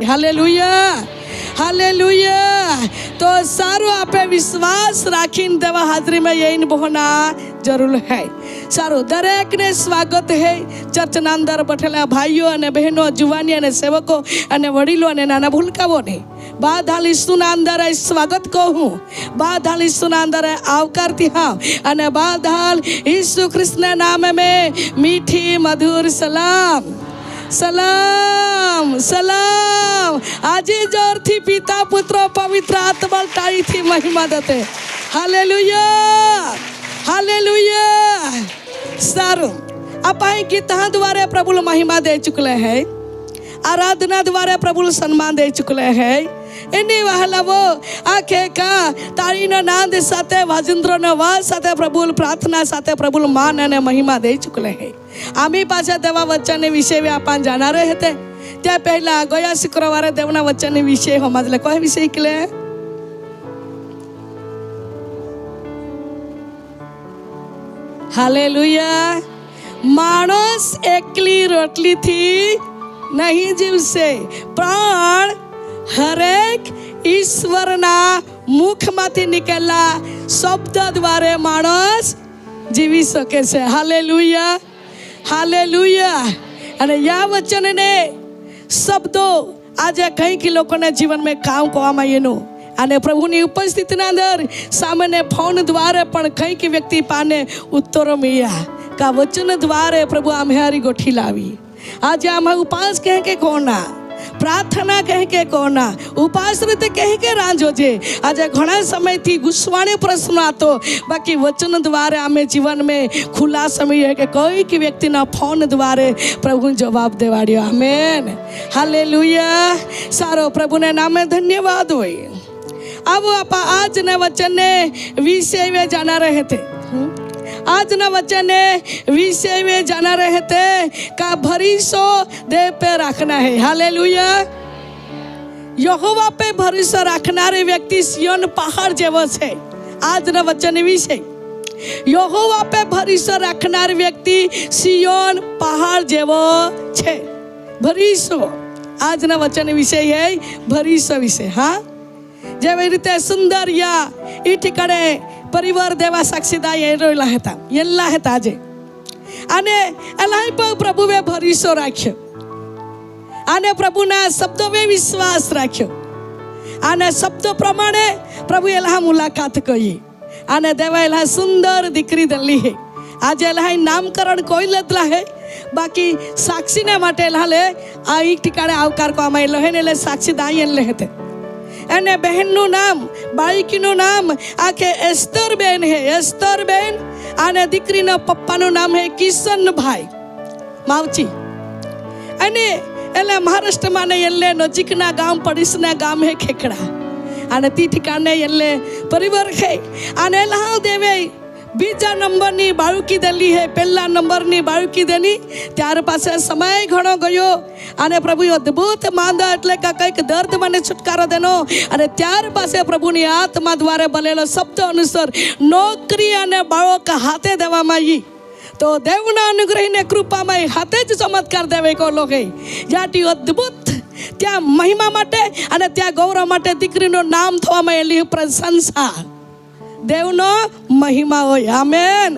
દેવાડે. Hallelujah, hallelujah. તો સારું, આપે વિશ્વાસ રાખીને દેવા હાજરીમાં જઈને બહોના જરૂર હૈ. સારું, દરેકને સ્વાગત હૈ. ચર્ચના અંદર બેઠેલા ભાઈઓ અને બહેનો, જુવાની અને સેવકો અને વડીલો અને નાના ભૂલકાઓને બાદ હાલ ઈસુના અંદર સ્વાગત કહું, બાદ હાલ ઈસુના અંદર આવકારતી હા, અને બાદ હાલ ઈસુ કૃષ્ણ નામ में मीठी मधुर सलाम, सलाम, सलाम. આજે જોરથી પિતા પુત્ર પવિત્ર આત્મા તાળીથી મહિમા દતે. Hallelujah, hallelujah. સારું, આપણે ગીતા દ્વારા પ્રભુ મહિમા દे चुकले हैं, आराधना द्वारा प्रभु सम्मान दे चुकले हैं. એની વહાલાવો આખે કા તાળીનો નાદ સાથે, વાજિંદ્રોનો વાસ સાથે, પ્રભુ પ્રાર્થના સાથે પ્રભુ માન અને મહિમા દે ચુકલે હે. આમી પાછા દેવા વચન વિશે આપણ જાનારે હતે. ત્યાં પહેલા ગયા શુક્રવારે દેવના વચન વિશે સમજલે. કોઈ વિષય કલે હાલેલુયા. માણસ એકલી રોટલીથી નહીં જીવશે, પણ હરેક ઈશ્વરના મુખમાંથી નીકળેલા શબ્દ દ્વારા માણસ જીવી શકે છે. Hallelujah, hallelujah. અને યા વચનને શબ્દો આજે કંઈક લોકોના જીવનમાં કામ કરવામાં એનું, અને પ્રભુની ઉપસ્થિતિના અંદર સામાન્ય ફોન દ્વારા પણ કંઈક વ્યક્તિ પાને ઉત્તરો મળ્યા. કા વચન દ્વારા પ્રભુ આમે હારી ગોઠી લાવી. આજે આમાં ઉપાસ કહે કે કોના, प्रार्थना कह के कोना, उपास रीते कह के रांझो जे. आज घना समय थी गुस्वाने प्रश्न आतो, बाकी वचन द्वारा हमें जीवन में खुला समय है कि कोई की व्यक्ति ना फोन द्वारा प्रभु जवाब देवाड़ियो. आमेन, हालेलुया. सारो प्रभु ने नामे धन्यवाद होई. अब आप आज ने वचन ने विषय में जाना रहे थे. आज ना वचन विषय में जाना रहे थे का भरोसा देव पे रखना है. हालेलुया. यहोवा पे भरोसा रखनारे व्यक्ति सियोन पहाड़ जेवो छे. आज ना वचन विषय, यहोवा पे भरोसा रखनार व्यक्ति सियोन पहाड़ जेवो छे. भरोसा आज ना वचन विषय है, भरोसा विषय. हाँ, जेवी रीते सुंदर या ई ठिकाणे परिवार देवा साक्षीदार एरोला હતા, એલા હતા આજે. અને એલાય પર પ્રભુએ ભરોસો રાખ્યો, અને પ્રભુના શબ્દોએ વિશ્વાસ રાખ્યો, અને શબ્દ પ્રમાણે પ્રભુ એલા મુલાકાત કરી, અને દેવા એલા સુંદર દીકરી દલી હે. આજે એલા નામકરણ કોઈ લદલા હે, બાકી સાક્ષીને માટે એલા લે આ એક ઠિકાણે આવકાર કરવામાં એલો હે ને, એટલે સાક્ષીદાર એલે હતે. અને બહેનનું નામ, બાળકીનું નામ આખે એસ્તર બેન હે, એસ્તર બેન. અને દીકરીના પપ્પાનું નામ હે કિશનભાઈ માવચી. અને એટલે મહારાષ્ટ્રમાં ને એટલે નજીકના ગામ પડીશના ગામ હે ખેકડા, અને તે ઠિકાણે એટલે પરિવાર હે. અને એલા દેવે બીજા નંબરની બાળકી દેલી હે, પહેલા નંબરની બાળકી દેલી. ત્યાર પાસે સમય ઘણો ગયો, અને પ્રભુ અદ્ભુત માંદા એટલે કે કંઈક દર્દ મને છુટકારો દેનો. અને ત્યાર પાસે પ્રભુની આત્મા દ્વારા બનેલો શબ્દ અનુસાર નોકરી અને બાળક હાથે દેવામાં આવી. તો દેવના અનુગ્રહીને કૃપામાં હાથે જ ચમત્કાર દેવે કોલો હે. જાટી અદ્ભુત ત્યાં મહિમા માટે અને ત્યાં ગૌરવ માટે દીકરીનું નામ થવામાં એલી પ્રશંસા. દેવનો મહિમા હોય. આમેન.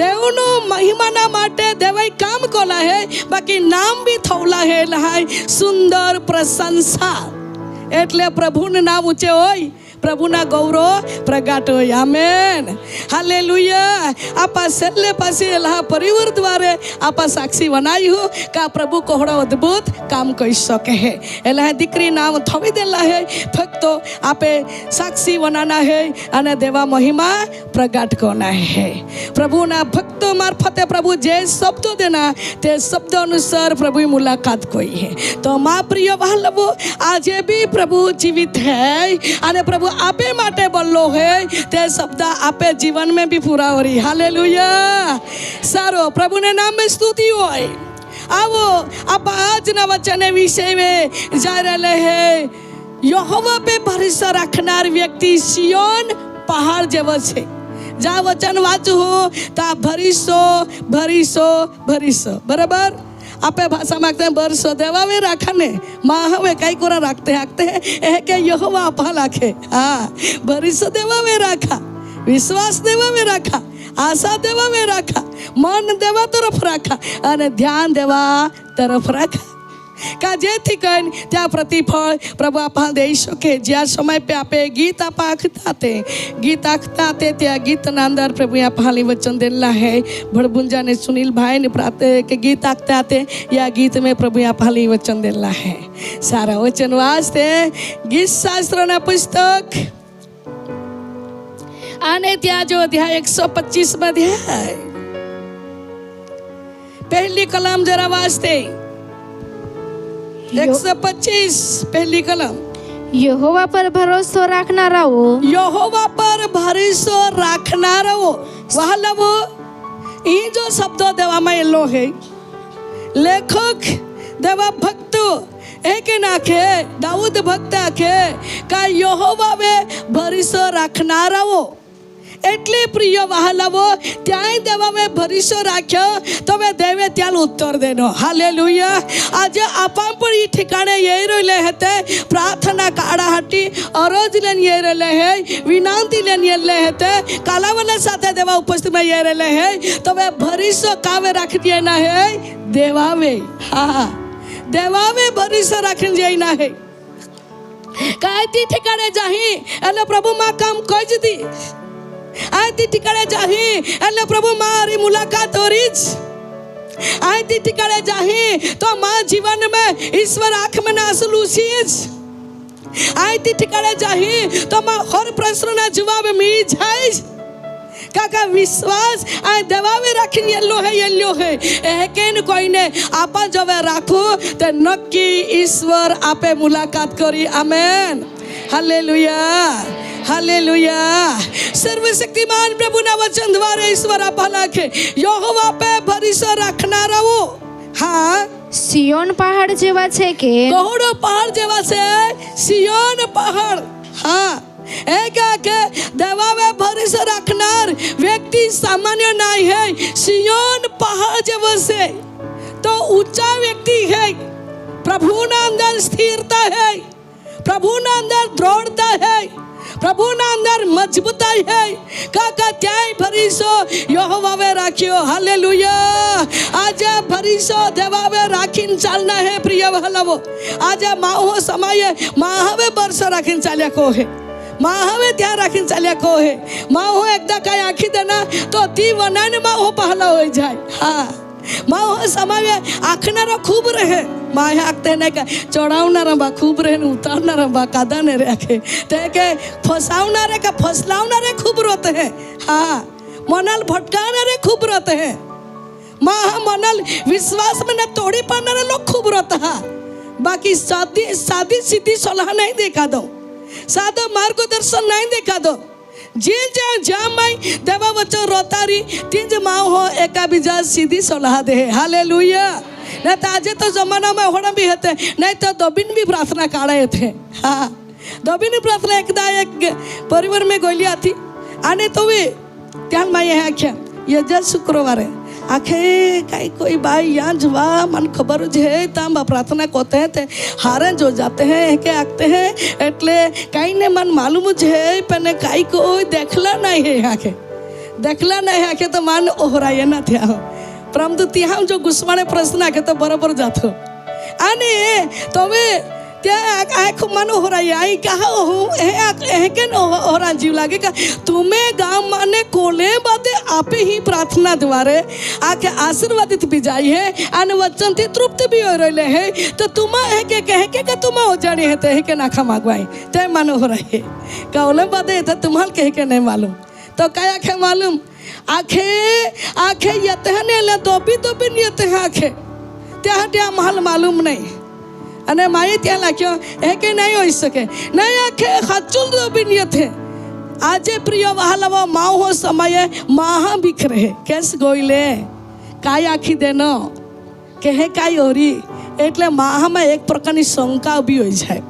દેવનો મહિમાના માટે દેવાય કામ કોલા હે, બાકી નામ બી થવલા હે. લહાય સુંદર પ્રશંસા એટલે પ્રભુનું નામ ઊંચે હોય, પ્રભુના ગૌરવ પ્રગટ હોય. Amen, hallelujah. આપા છેલ્લે પાછી એલા પરિવાર દ્વારા આપા સાક્ષી બનાવ્યું કે આ પ્રભુ કોહડો અદ્ભુત કામ કરી શકે હે. એલા દીકરી નામ થવી દેલા હે, ફક્ત આપે સાક્ષી બનાના હે અને દેવા મહિમા પ્રગટ કોના હે. પ્રભુના ભક્તો મારફતે પ્રભુ જે શબ્દો દેના તે શબ્દ અનુસાર પ્રભુ મુલાકાત કોઈ હે. તો મા પ્રિય વહાલવો, આજે બી પ્રભુ જીવિત હે, અને પ્રભુ आपे माटे बोलो है ते शब्द आपे जीवन में भी पूरा हो रही. हालेलुया. सारो प्रभु ने नाम में स्तुति होय. आवो आप आज ना वचन विषय में जा रहे हैं. यहोवा पे भरोसा रखनार व्यक्ति सियोन पहाड़ जेवो छे. जा वचन वाचू ता भरीसो भरीसो भरीसो. बराबर. आपे भाषा मागते हैं बरसो देवावे राखा ने माँ हवे कई कोरा रखते हैं के यहोवा आपा लाखे हाँ बरसो देवावे राखा विश्वास देवावे राखा आशा देवावे राखा मन देवा तरफ राखा अने ध्यान देवा तरफ राखा का जेथी कन त्या प्रतिफल प्रभु आपा दई शके ज्या समय पे आपे गीत आपा आखता ते त्या गीतना अंदर प्रभु आपा वचन देला है भड़बुंजा ने सुनील भाई ने प्रातः के गीत आखते या गीत में प्रभु आपा वचन देला है सारा वचन वास्ते गीत शास्त्र ना पुस्तक आने त्या जो अध्याय 125 में अध्याय पहली कलम जरा वास्ते 125 पहली कलम यहोवा पर भरोसा रखना रहो यहोवा पर भरोसा रखना रहो वह लवो ये जो शब्द देवा में लो है लेखक देवा भक्त एक नाखे दाऊद भक्त आखे का यहोवा में भरोसा रखना रहो એટલે પ્રિય વહાલાવો ત્યાંય દેવામે ભરોસો રાખ્યો તમે દેવે ત્યાં ઉત્તર દેનો હાલેલુયા આજે આપા પણ ઈ ठिकाणे येई रहले हते प्रार्थना काड़ा हटी अरज लेन ये रहले है विनंती लेन येले हते कालावले साथे देवा उपस्थित में ये रहले है तबे भरोसा कावे राख दिए ना है देवावे हाँ देवावे भरोसा राखन जाई ना है कायती ठिकाणे जाही એટલે પ્રભુ માં કામ કજ દી आयती ठिकाणे जाही એટલે प्रभु मारी मुलाकात होरीज आयती ठिकाणे जाही तो माँ जीवन में ईश्वर आँख में ना आंसू आयती ठिकाणे जाही तो माँ हर प्रश्न ना जवाब मिल जाए काका विश्वास आ दबावे राखीने येल्लो है एकेन कोई ने आपा जब राखो तो नक्की ईश्वर आपे मुलाकात करी आमेन हालेलुया हालेलुया सर्वशक्तिमान प्रभु ना वचन द्वारा ईश्वर आपा लाखे यहोवा पे भरोसा रखना रहो हाँ सियोन पहाड़ जेवा छे के कहोड़ो पहाड़ जेवा छे सियोन पहाड़ हाँ एक के देवावे भरोसा रखनार व्यक्ति सामान्य नहीं है सियोन पहाड़ जेवा से तो ऊंचा व्यक्ति है प्रभु ना अंदर स्थिरता है प्रभु ना अंदर दृढ़ता है प्रभु ना अंदर मजबूताई है काका त्याय भरोसा यहोवावे राखियो हालेलुया आज भरोसा देवावे राखीन चालना है प्रिय वहलवो आज माहो समय माहवे भरोसा राखीन चाल्या को है माहवे ध्यान राखीन चाल्या को है माहो एकदा काय आखी देना तो ती वनाने माहो पहला हो जाए हाँ माहो समय आखनारा खूब रहे माहे आखते नहीं का चढ़ावनारा बा खूब रहे उतारनारा बा कादा ने रखे ते के फसावनारे का फसलावनारे खूब रोते हैं हाँ मनल भटकानारे खूब रोते हैं माँ मनल विश्वास में न तोड़ी पानारे लोग खूब रोते हैं बाकी सादी सीधी सलाह नहीं देखा दो सादा मार्गदर्शन नहीं देखा दो जे जा माई देवा वचन रोतारी तीज माँ हो एका बीजा सीधी सलाह दे हालेलुया नहीं तो आज तो जमाना में होना भी होते नहीं तो दबिन भी प्रार्थना काढ़े थे हाँ दबिन प्रार्थना एकदा एक परिवार में गोलिया थी आने तो भी त्यान माई है आख्या ये जल शुक्रवार है आखे कहीं कोई भाई यहाँ जुआ मन खबर है तम प्रार्थना करते हैं ते हारे जो जाते हैं के आते हैं एटले कहीं ने मन मालूम है पने कहीं कोई देखला नहीं है यहाँ के देखला नहीं है के तो मन ओहराए ना थे परंतु तिहा जो गुस्साने प्रश्न आके तो बराबर जातो आने तो वे त्या आँख मन ओहराए आई कहा के ओहरा जीव लागे का तुम्हें गाँव माने कोले बाते आपे ही प्रार्थना द्वारे आके आशीर्वादित भी जाई है आन वचन थी तृप्त भी हो रहे है तो तुम है के कहे के तुम हो जानी है ते के नाखा मांगवाई ते मन हो रहे कौले बाते तो तुम्हाल कहे के नहीं मालूम तो क्या आखे मालूम आखे आखे यतहने ले दोबी नियते हैं आखे त्या महल मालूम नहीं अने माये त्या लाख्यो एके नहीं हो सके नहीं आखे खचुल दोबी नियते आजे प्रिय वहालवा माँ हो समय माहा बिख रहे कैस गोइले काय आखी देनो कहे काय ओरी एटले माहा में एक प्रकार की शंका भी हो जाए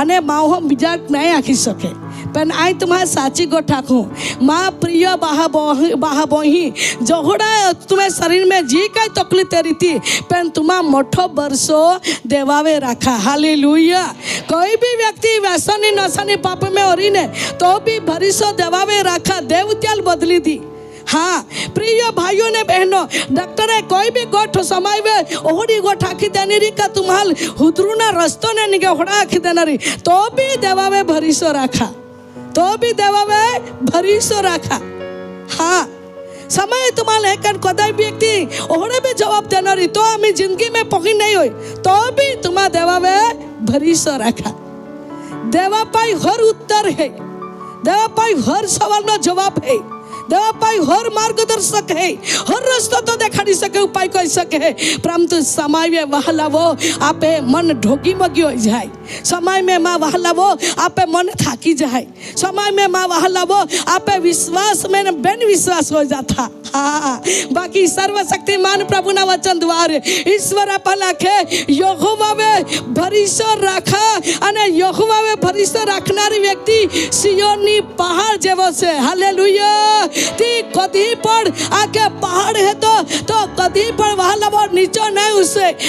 आने माँ हो बीजा नहीं आखी सके પણ આ તમારે સાચી ગોઠાખું મા પ્રિય બાહાબોही जोहड़ा तुम्हें शरीर में जी कई तकलीफ तेरी थी पण तुम्हा मोठो बरसो देवावे रखा हालेलुया। कोई भी व्यक्ति व्यसनी नशनी पाप में हो रही ने तो भी भरिसो देवावे रखा देवत्याल बदली दी। हाँ प्रिय भाइयों ने बहनों डॉक्टर कोई भी गोठ समय में ओहड़ी गोठ आखी देनी रही का तुम्हाल हुदरूना रस्तो ने निके ओहड़ा आखी देना रही तो भी देवा में भरिसो रखा तो भी देवा में भरिसो रखा। हाँ समय तुम्हारे लेकर कदाई व्यक्ति ओहड़े भी जवाब देना रही तो हमें जिंदगी में पहुंच नहीं हुई तो भी तुम्हारा देवा में भरिसो रखा। देवा पाई हर उत्तर है, देवा पाई हर सवाल नो जवाब है, देवा पाई हर मार्गदर्शक है, हर रास्ता तो देखाड़ी सके उपाय कर सके परंतु समय में वहलावो आपे मन ढोगी मगी हो जाए, समय में माँ वहलावो आपे मन थाकी जाए, समय में माँ वहलावो आपे विश्वास में बेन विश्वास हो जाता। हाँ बाकी सर्वशक्तिमान प्रभु ना वचन द्वारे ईश्वर आपला के यहोवा में भरोसा रखा अने यहोवा में भरोसा रखनारी व्यक्ति सियोनी पहाड़ जेवो से हालेलुया। ती कदी पर आगे पहाड़ है तो कदी पर वहां नीचे नहीं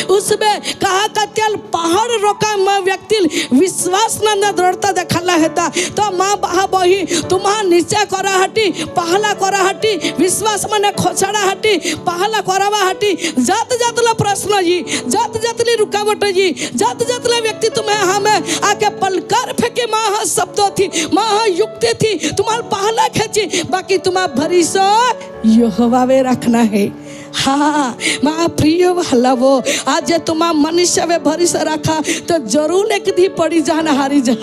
उसमें कहा का तेल पहाड़ रोका मैं व्यक्ति विश्वास न दृढ़ता देखला हेता तो माँ बहा बही तुम्हारा नीचे करा हटी पहला करा हटी विश्वास मने खोसड़ा हटी पहला करावा हटी जात जातला प्रश्न जी जात जातली रुकावट जी जात जातला व्यक्ति तुम्हें हमें आके पलकार फेंके माँ शब्दों थी माँ युक्ति थी तुम्हारा पहला खेची बाकी तुम्हारा भरोसा यहोवा में रखना है। हाँ माँ प्रिय वाला आज तुम्हारा मनुष्य में भरोसा रखा तो जरूर एक दी पड़ी जाना हारी जा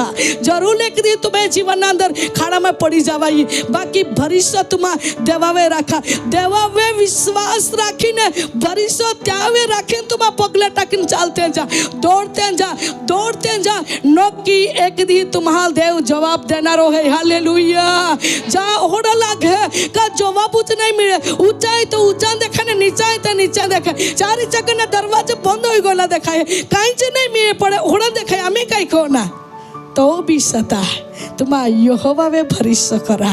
जरूर एक दी तुम्हें जीवन अंदर खाड़ा में पड़ी जावाई बाकी भरोसा तुम्हारा देवा में रखा देवा में विश्वास राखी ने भरोसा त्यावे राखी तुम्हारा पगले टकिन चलते जा दौड़ते जा नौकी एक दी तुम्हारा देव जवाब देना रो है हालेलुया। जा ओड़ा लागे का जवाब उच नहीं मिले ऊंचाई तो ऊंचा देखा नीचा तो नीचा देखा चारी चक्कर दरवाजे बंद हो गला देखा है कहीं से नहीं मिले पड़े ओड़ा देखा हमें कहीं खोना तो भी सता तुम्हारा यहोवा में भरोसा करा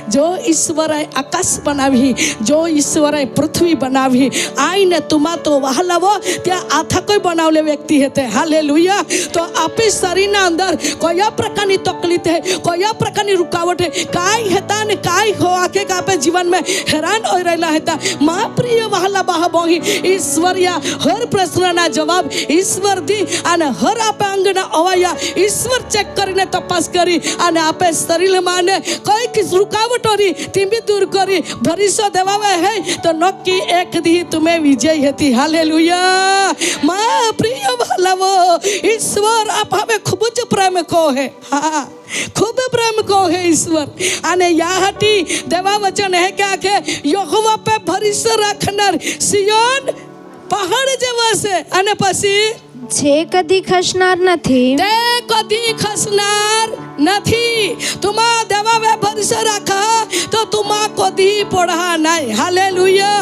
जो ईश्वर आकाश बनावी जो ईश्वर पृथ्वी बनावी आई ने तुम्हा तो वहलावो त्या आथा कोई बनावले व्यक्ति हेते हालेलुया। तो आपे शरीर ना अंदर कया प्रकारनी तकलीफ है कया प्रकारनी रुकावट है काय हेता ने काय हो आके का आपे जीवन में हैरान हो रहला हेता मां प्रिय वहला बहा बोही ईश्वर या हर प्रश्न ना जवाब ईश्वर दी અને હર આપે અંગના અવાયા ઈશ્વર ચેક કરીને તપાસ કરી અને આપે શરીર માને કઈ रुकावट हो रही ती भी दूर करी भरोसा देवावे है तो नक्की एक दी तुम्हें विजय हेती हालेलुया। मां प्रिय वालावो ईश्वर आप हमें खूब ज प्रेम को है। हाँ खूब प्रेम को है ईश्वर आने याहटी देवा वचन है क्या के यहोवा पे भरोसा रखनार सियोन पहाड़ जेवा से અને પછી જે કદી ખસનાર નથી તે કદી ખસનાર નથી तुम्हा देवा में भरोसा रखा तो तुम्हा कदी पढ़ा नहीं हालेलुया।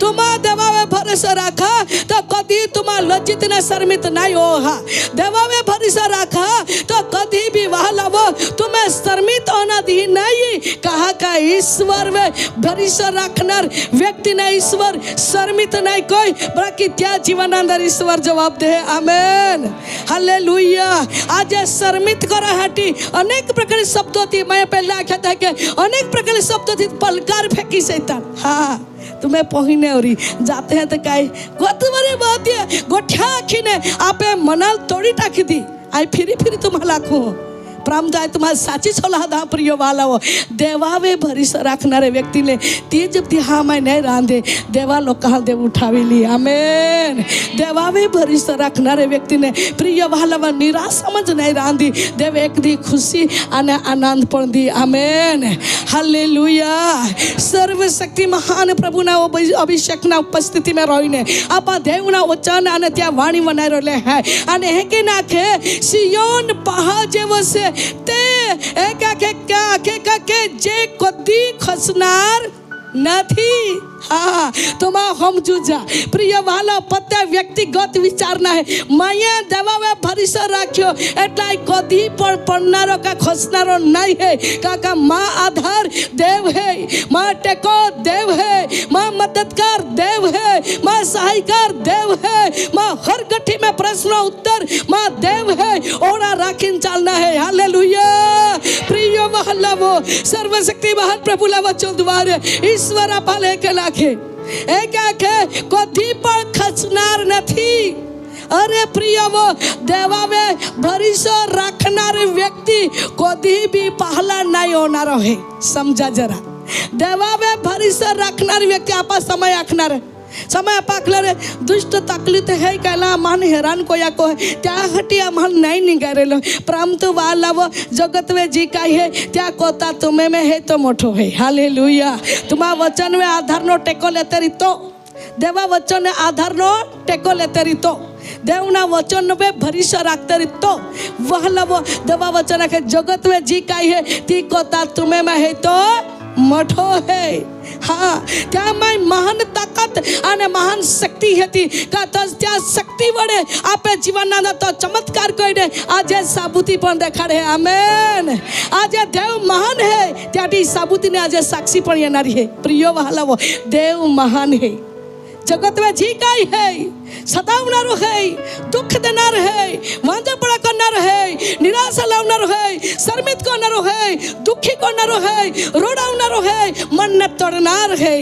तुम्हा देवा में भरोसा रखा तो कदी तुम्हा लज्जित न शर्मित नहीं होगा देवा में भरोसा रखा तो कदी भी वहलावो तुम्हें शर्मित होना दी नहीं कहा का ईश्वर में भरोसा रखनार व्यक्ति ने ईश्वर शर्मित नहीं कोई बाकी त्या जीवन अंदर ईश्वर जवाब दे आमेन हालेलुया। आज शर्मित करा हटी अनेक प्रकार शब्दों थी मैं पहले आख्या था कि अनेक प्रकार शब्दों थी पलकार फेंकी शैतान। हाँ तुम्हें पहुँचने और जाते हैं तो कहीं गोतवारी बात है गोठा आखी ने आपे मनाल तोड़ी टाकी दी आई फिरी तुम्हारा लाखों प्रामदाय तुम्हारा साची सलाह दा प्रिय वाला हो देवा में भरोसा रखनारे व्यक्ति ने तेज हाँ मैं नहीं रांधे देवा लोग कहाँ देव उठावी ली आमेन। देवा में भरोसा रखनारे व्यक्ति ने प्रिय वाला निराश समझ नहीं रांधी देव एक दी खुशी आने आनंद पर दी आमेन हालेलुया। सर्वशक्ति महान प्रभु ना अभिषेक ना उपस्थिति में रहीने आपा देव ना वचन आने त्या वाणी बनाई रहले है आने है के नाखे सियोन पहाड़ जेवो से ते एक के जे कदी खसनार નથી हाँ तुम्हा समजू जा प्रिय वाला पत्ते व्यक्तिगत विचार नाही माये देवावे भरोसा राख्यो એટલે કદી પણ પડનારો કા ખસનારો નહીં है કાકા माँ आधार देव है, माँ टेको देव है, माँ मददगार देव है, माँ सहायकार देव है, माँ हर गठी में प्रश्न उत्तर माँ देव है ओरा राखीन चालना है। हालेलुया प्रिय वहलावो सर्वशक्ति महान प्रभु वचन द्वारे ईश्वर पाले के लाखे एक आखे कदी पण खचनार નથી। अरे प्रिय वो देवावे भरोसा राखनार व्यक्ति कदी भी पहला नहीं होनारो है। समझा जरा देवावे भरोसा राखनार व्यक्ति आपा समय आखनार समय पाकलर दुष्ट तकलीफ है कैला मान हैरान कोया को त्या हटी आम्हाला नाही निघारेलो परंतु वाला वो जगत में जी काय है त्या कोता तुम्हें में है तो मोठो है। हालेलुया तुम्हा वचन में आधार नो टेको लेते रितो देवा वचन आधार नो टेको लेते रितो देवना वचन पे भरोसा राखते रितो वहला वो देवा वचन के जगत में जी काय है ती कोता तुम्हें में है तो मोठो है। हाँ त्यामाय महान ताकत અને મહાન શક્તિ હતી કે ત્યાં શક્તિ વડે આપે જીવનના તો ચમત્કાર કરીને આજે સાબુતી પણ દેખાડે। આમેન આજે દેવ મહાન है ત્યાંથી સાબુતીને આજે સાક્ષી પણ येणारी है। પ્રિય વહાલાઓ દેવ મહાન है जगत में जी काय है सतावनारो है दुख देनार है वांझापड़ा करनार है निराशा लावनारो है शर्मित करनारो है दुखी करनारो है रोडावनारो है मन ने तोड़नार है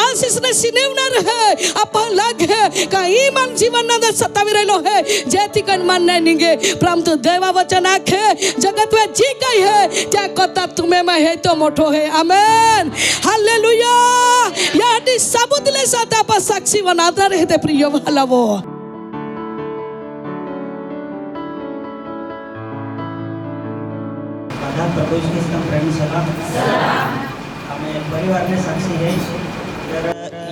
आशीष ने सिनेवनार है अपन लाग है का ईमान जीवन ना सतावी रहेलो है जेती कन मन नहीं निगे परंतु देवा वचन आखे जगत में जी काय है त्या कोता तुम्हें में है तो मोठो है। आमेन हालेलुया यादी साबुत ले साथ आप साक्षी बनाता रहते प्रिय वाला वो प्रभु यीशु का प्रेम सलाम हमें परिवार में साक्षी है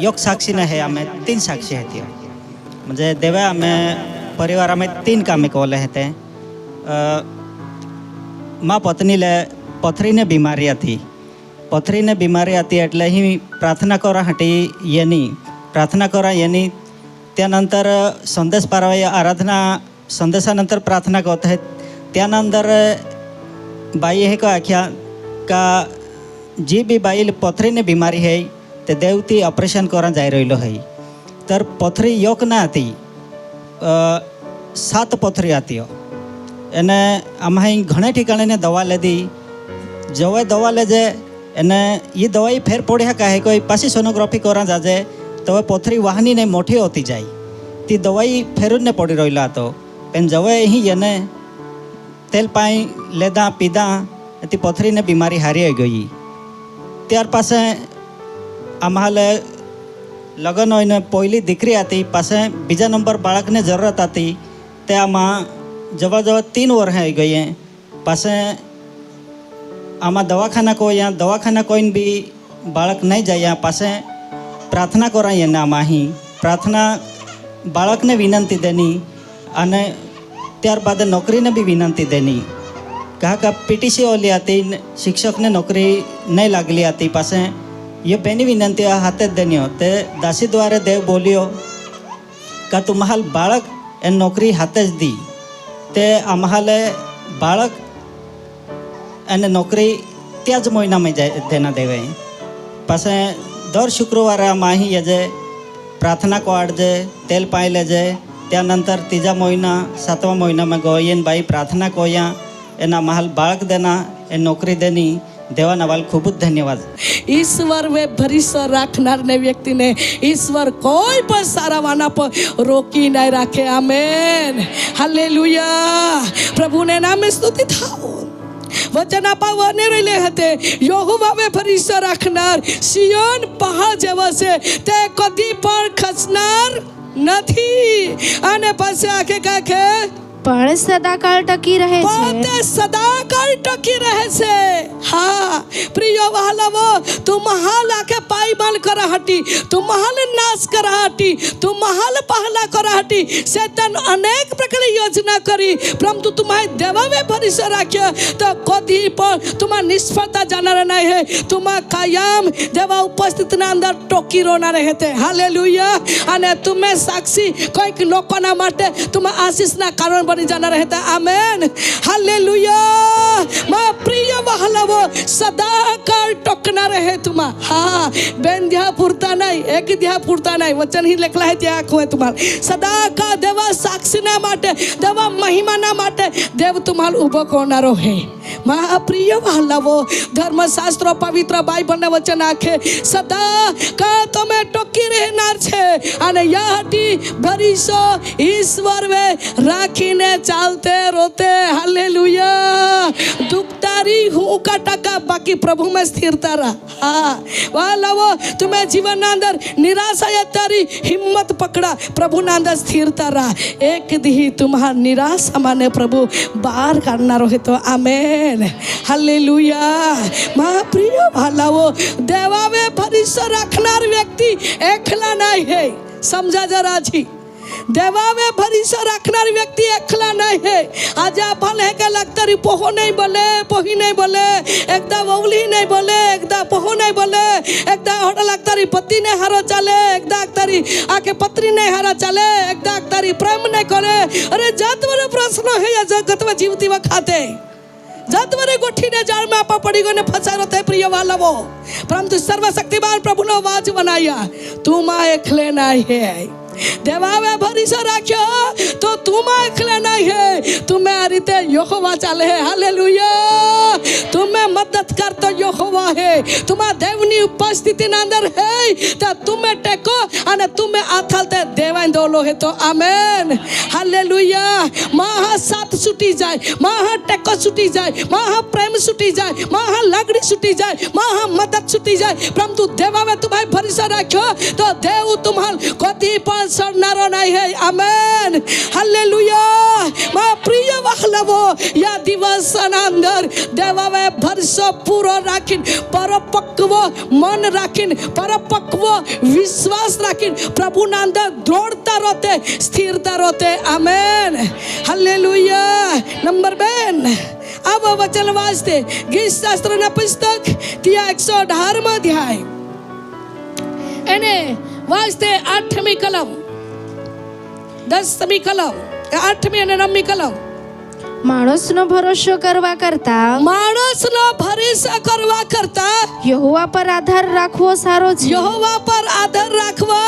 योग साक्षी न है हमें 3 साक्षी है म्हणजे देवा हमें परिवार में 3 कामे कोले हैं माँ पत्नी ले पथरी ने बीमारी थी पथरी ने बीमारी थी एटले ही प्रार्थना करा हटी येनी प्रार्थना करा येनी त्यानंतर संदेश पारवाई आराधना संदेशानंतर प्रार्थना करत आहेत त्यानंतर बाई हे का आख्या का जी बी बाई पथरीने बीमारी है ते देवती ऑपरेशन करा जाई रहिलो है तर पथरी योक ना आती 7 पथरी आती एने आम घणे ठिकाणे ने दवा लेदी जवाई दवा लेजे एने ये दवाई फेर पड़े का है कोई पासी सोनोग्राफी करा जाजे तो पथरी वाहनी ने मोटी होती जाए ती दवाई फेरू ने पड़ी रहा तो पेन जवाई ही येने तेल पाई लेदा पीदा ती पथरी ने बीमारी हारी गई त्यार पासे आम्हाले लग्न होईने पहली दीकरी आती पासे बीजा नंबर बाळक ने जरूरत आती ते आमा जवळ जवळ 3 वर्ष गई हैं पासे आमा दवाखाना को या दवाखाना कोई भी बाळक नहीं जाया पासे प्रार्थना करा येना आमा ही प्रार्थना बाळक ने विनंती देनी अने ત્યારબાદ નોકરીને બી વિનંતી દેની કહા કે પીટીસી ઓલી હતી શિક્ષક ને નોકરી નહીં लागली હતી પાસે ये बेनी विनंती हाथे देनी ते दासी द्वारे देव बोलियो का तुम्हाल बाळक ए नौकरी हाथे दी ते आम्हाले बाळक एने नौकरी त्याज महीना में देना देवे पासे दर शुक्रवार माही येजे प्रार्थना को आड़जे तेल पाई लेजे त्यानंतर 3 महीना 7 महीना में गोयन भाई प्रार्थना कोया एना महल बाळक देना ए नौकरी देनी देवा नवाल खूब धन्यवाद। ईश्वर में भरोसा राखनार ने व्यक्ति ने ईश्वर कोई पर सारा वाना पर रोकी नहीं रखे। आमेन हालेलुया प्रभु ने नाम स्तुति थाओ वचन आपा वने रहिले हते यहोवा में भरोसा राखनार सियोन पहाड़ जेवा से ते कदी पण खसनार નથી અને પછી આખે કાખે પણ સદાકાળ ટકી રહે છે. પોતે સદાકાળ ટકી રહે છે. હા પ્રિય વહાલાઓ, તું મહાલ આખે પાયમાલ કરા હટી, તું મહાલ નાશ કરા હટી, તું મહાલ પहला करा हटी. शैतान अनेक प्रकार योजना करी, परंतु तुम्हारे देवा में भरोसा रखिए तो कभी पर तुम्हारा निष्फलता जाना नहीं है. तुम्हारा कायम देवा उपस्थित ना अंदर टोकी रोना रहते. हालेलुया. અને તમે સાક્ષી કોઈક લોકોના માટે તમે આશીષના કારણ બની જના રહેતા. આમેન. હાલેલુયા. મારા પ્રિય વહાલાઓ, સદાકાળ ટકના રહે તુમા. હા બેન ધ્યા પૂરતા નહીં, એક ધ્યા પૂરતા નહીં, વચન ही લખલા है ત્યાં આંખો है तुम्हार. સદાકાળ દેવા સાક્ષીના માટે, દેવા મહિમાના માટે દેવ तुम्हार ઉભો કરનારો હે. મારા પ્રિય વહાલાઓ, ધર્મશાસ્ત્રો પવિત્ર બાઇબલના વચન આખે સદાકાળ તમે ટકી રહેનાર છે. અને યાટી ભરીસો ઈશ્વર વે રાખીને ચાલતે રોતે. હાલેલુયા. દુખતારી હું का टका बाकी प्रभु में स्थिरता रहा. हाँ वालावो, तुम्हें जीवन अंदर निराशा या तारी हिम्मत पकड़ा, प्रभु ना अंदर स्थिरता रहा. एक दी तुम्हारा निराशा माने प्रभु बाहर करना रहे तो. आमेन. हालेलुया. मां प्रिय वालावो, देवा में भरोसा रखनार व्यक्ति एकला नहीं है. समझा जरा जी. देवा में भरोसा रखनार व्यक्ति एकला नहीं है. आज भले है क्या लगता री पोहो नहीं बोले, पोही नहीं बोले, एकदम वौली नहीं बोले, एकदम पोहो नहीं बोले, एकदम होटल लगता री पति ने हारो चले, एकदम तारी आके पत्नी ने हारा चले, एकदम तारी प्रेम नहीं करे. अरे जात वाले प्रश्न है या जगत में जीवती व खाते जात वाले गोठी ने जाल में आपा पड़ी गए फंसा रहते. प्रिय वाला वो, परंतु सर्वशक्तिमान प्रभु ने आवाज बनाया, तुम एकले नहीं है. देवा में भरोसा रखो तो तुम एकले नहीं है. तुम्हें आ रीते यहोवा चाले है. हालेलुया. तुम्हें मदद कर तो यहोवा है. तुम्हारा देवनी उपस्थिति अंदर है तो तुम्हें टेको અને तुम्हें આથાલતે દેવાય દોલો है तो. आमेन. हालेलुया. महा साथ छूटी जाए, महा टेको छूटी जाए, महा प्रेम छूटी जाए, महा लागड़ी छूटी जाए, महा मदद छूटी जाए, परंतु देवा में तुम्हारे भरोसा रखो तो देव तुम्हार कति पर सड़नारो नहीं है. आमेन. हालेलुया. मां प्रिय वहालावो, या दिवस अंदर देवा में भरोसा पूरो राखीन, परपक्व मन राखीन, परपक्व विश्वास राखीन, प्रभु ना अंदर दौड़ता रहते, स्थिरता रहते. आमेन. हालेलुया. नंबर बेन अब वचन वाचते गीत शास्त्र ना पुस्तक त्या 118 अध्याय એને વાંચતે 8મી કલમ, 10મી કલમ, 8મી અને 9મી કલમ. માણસનો ભરોસો કરવા કરતા માણસનો ભરોસો કરવા કરતા યહોવા પર આધાર રાખવો સારો છે. યહોવા પર આધાર રાખવો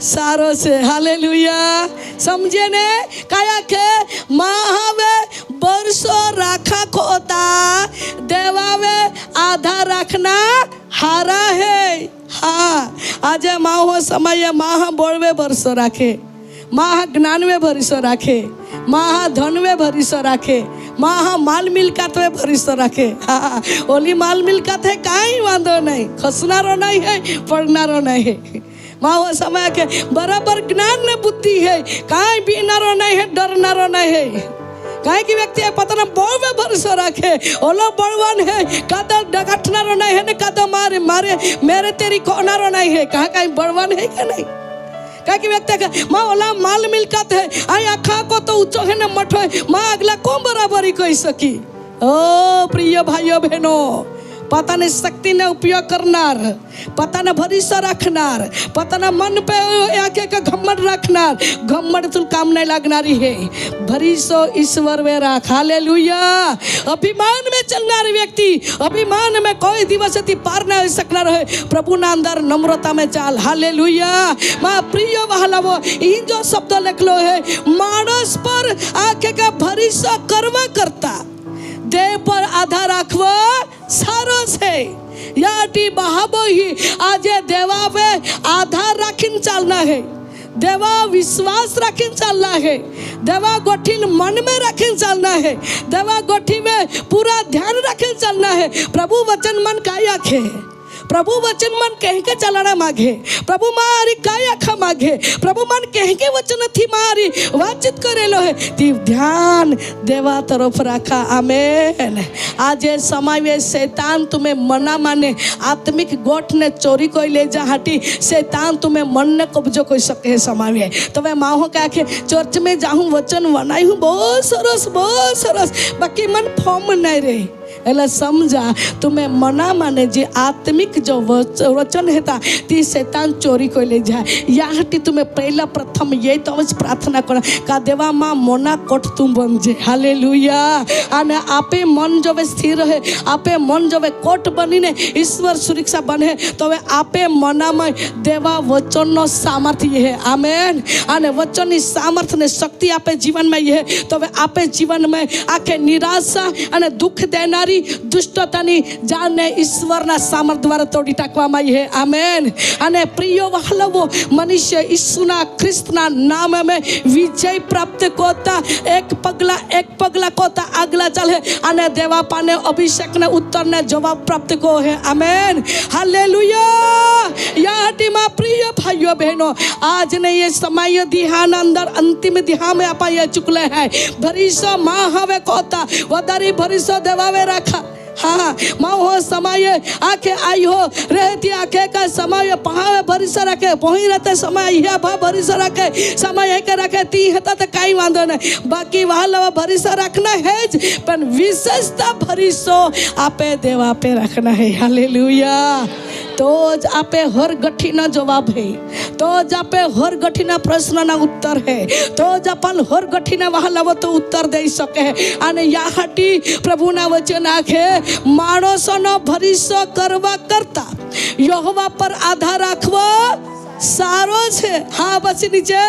સારો છે. હાલેલુયા. સમજે ને કયા કે મહાવે બરસો રાખા ખોતા દેવાવે આધાર રાખના હારા હે. हाँ आज माहो समय महा बोलवे भरोसा राखे, महा ज्ञान में भरोसा राखे, महा धन में भरोसा राखे, महा माल मिलकत में भरोसा राखे. हाँ ओली माल मिलकत है कहीं वांधो नहीं, खसनारो नहीं है, पढ़नारो नहीं है. माहो समय के बराबर ज्ञान ने बुद्धि है, कहीं बीनारो नहीं है, डरनारो नहीं है. कहीं की व्यक्ति पता ना बोल में भरोसा रखे, ओलो बलवान है, कादा डगटनारो नहीं है ने कादा मारे मारे मेरे तेरी कोनारो नहीं है. कहाँ कहीं बलवान है क्या नहीं. कहीं की व्यक्ति का माँ ओला माल मिलकत है, आई आखा को तो ऊंचो है ना मठो है, माँ अगला कौन बराबरी कोई सकी. ओ प्रिय भाइयों बहनों, પોતાની શક્તિને ઉપયોગ કરનાર, પોતાના ભરોસા રાખનાર, પોતાના મન पे एक घमंड रखनार, घमंड तुम काम नहीं लगनारी है. भरोसा ईश्वर में राख. हालेलुया. अभिमान में चलनार व्यक्ति अभिमान में कोई दिवस पार न हो सकना रहे. प्रभु ना अंदर नम्रता में चाल. हालेलुया. मां प्रिय वहालावो, इन जो शब्द लिखलो है मानस पर आके का भरोसा करवा करता देव पर आधार राखवा सारो छे. याटी बहाबो ही आज देवा पे आधार राखीन चलना है, देवा विश्वास रखीन चलना है, देवा गोठीन मन में रखीन चलना है, देवा गोठी में पूरा ध्यान रखीन चलना है. प्रभु वचन मन का आखे प्रभु वचन मन कह के चलाना मांगे, प्रभु मारी काय आखा मांगे, प्रभु मन कह के वचन थी मारी वाचित करेलो है ती ध्यान देवा तरफ रखा। आमेन। आज ये समय में शैतान तुम्हें मना माने आत्मिक गोठ ने चोरी कोई ले जा हटी, शैतान तुम्हें मन ने कब्जो कोई सके समय में। तो मैं माँ हो क्या के चर्च में जाऊँ वचन बनाई हूँ बहुत सरस बाकी मन फॉर्म नहीं रही એટલે સમજા तुम्हें मना माने जे आत्मिक जो वचन हेता ती शैतान चोरी को ले जाए। याहटी तुम्हें पहला प्रथम ये तो प्रार्थना करा का देवा माँ मोना कोट तुम बन जे। हालेलुया। आने आपे मन जो वे स्थिर है, आपे मन जो वे कोट बनी ने ईश्वर सुरक्षा बने तो वे आपे मना में देवा वचन नो सामर्थ्य है। आमेन। आने वचन ની સામર્થ્ય ને શક્તિ આપે જીવન में ये तो वे आपे जीवन में आके निराशा અને दुख देनारी દુષ્ટતાની જાળને ઈશ્વરના સામર્થ્ય દ્વારા તોડી નાખવામાં આવી છે। આમેન। અને પ્રિય વહાલવો મનુષ્ય ઈસુના ખ્રિસ્તના નામે વિજય પ્રાપ્ત કરતા એક પગલા કોતા આગલા ચાલે અને દેવા પાને અભિષેકને ઉત્તરને જવાબ પ્રાપ્ત કરો છે। આમેન। હાલેલુયા। યાટીમાં પ્રિય ભાઈઓ બહેનો आज ने ये समय ध्यान अंदर अंतिम ध्यान में आपा ये चुकले है भरीसो माँ हवे कोता वदारी भरीसो देवावे रखा। हाँ माँ हो समय आके आई हो रहती आके का समय पहावे भरीसा रखे पहुँच रहते समय यह भा भरीसा रखे समय है के रखे ती हता तो कहीं वांधो नहीं बाकी वहाँ लवा भरीसा रखना है पर विशेषता भरीसो आपे देवा पे रखना है। हालेलुया। तो ज आपे हर गठीना जवाब है, तो ज आपे हर गठीना प्रश्न ना उत्तर है, तो ज अपन हर गठीना वहाँ लावो तो उत्तर दे सके है। आने याहटी प्रभु ना वचन आखे माणसो नो भरीसो करवा करता यहोवा पर आधार राखવો સારો છે। हाँ बस नीचे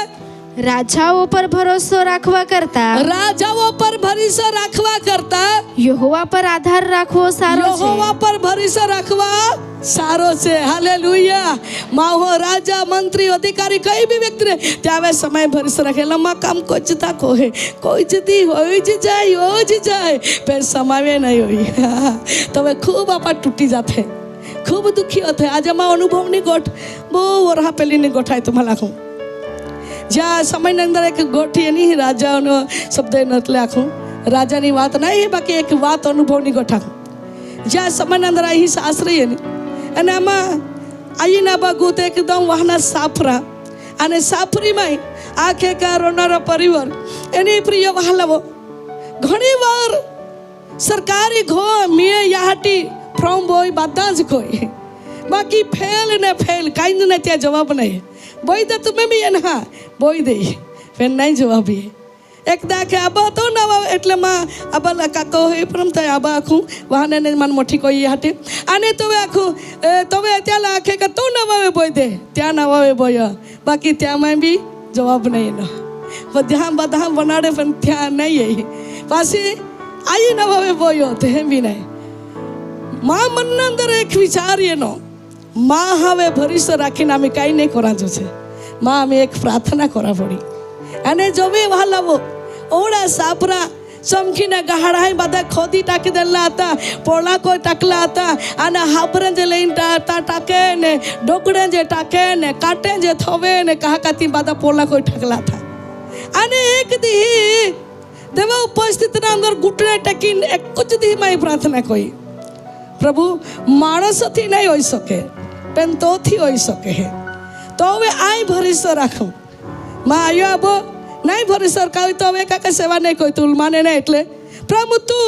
રાજાઓ પર ભરોસો રાખવા કરતા राजाओं पर भरोसा रखवा करता यहोवा पर आधार રાખવો સારો છે। यहोवा पर भरोसा रखवा सारो से। हालेलुया। माहो राजा मंत्री अधिकारी कई भी व्यक्ति रे त्यावे समय भरोसा रखे लम्मा काम कुछ ताको है कोई जदी हो जाए फिर समय नहीं हुई तो वे खूब आपा टूटी जाते खूब दुखी होते। आज हम अनुभव नहीं गोठ बो वरहा पेली नहीं गोठाय तुम्हारा लाखूं ज्या समय अंदर एक गोठी नहीं राजा शब्द नतले आखूं राजा नी बात नहीं बाकी एक बात अनुभव नहीं गोठा ज्या समय अंदर आई सासरी है અને આમાં આઈના બાગુત એકદમ વાહના સાફરા અને સાફરીમાં આખે કારોનારો પરિવાર એની પ્રિય વહાલાવો ઘણીવાર સરકારી ઘો મીએ યાહટી ફ્રોમ બોય બધા જ કોઈ બાકી ફેલ ને ફેલ કાંઈ ને ત્યાં જવાબ નહીં બોય દે તમે બી એને હા બોય દે ફેર નહીં જવાબ એક દાખે આબા તો ના આવે એટલે માં આબા કાકો એ પ્રમ થાય આબા આખું વાહને ને મન મોટી કોઈ હાટે આને તો આખું તવે ત્યાં લાખે કે તો ના આવે બોય દે ત્યાં ના આવે બોય બાકી ત્યાં માં બી જવાબ નહીં એનો બધા બનાડે પણ ત્યાં નહીં આવી પાછી आई ना भावे बोयो ते भी नहीं माँ मन अंदर एक विचार ये नो माँ हवे भरीस राखी ना कई नहीं करा जो छे माँ हमें एक प्रार्थना करा पड़ी अने जो भी वहाँ लावो ओड़ा सापरा चमकी ने गहाड़ा है बदा खोदी टाकी देला आता पोला को टाकला आता अने हाबरे जे लेन टाके ने डोकड़े जे टाके ने काटे जे थोवे ने कहा काती बदा पोला को टाकला था अने एक दी देवा उपस्थित ना अंदर घुटने टेकीन एक कुछ दी माई प्रार्थना कोई प्रभु मानस थी नहीं होई सके पेन तो थी होई सके है तो वे आई भरोसा राखूं माँ आयो अब नहीं भरोसा का तो वे का सेवा नहीं कोई तुल माने नहीं એટલે प्रभु तू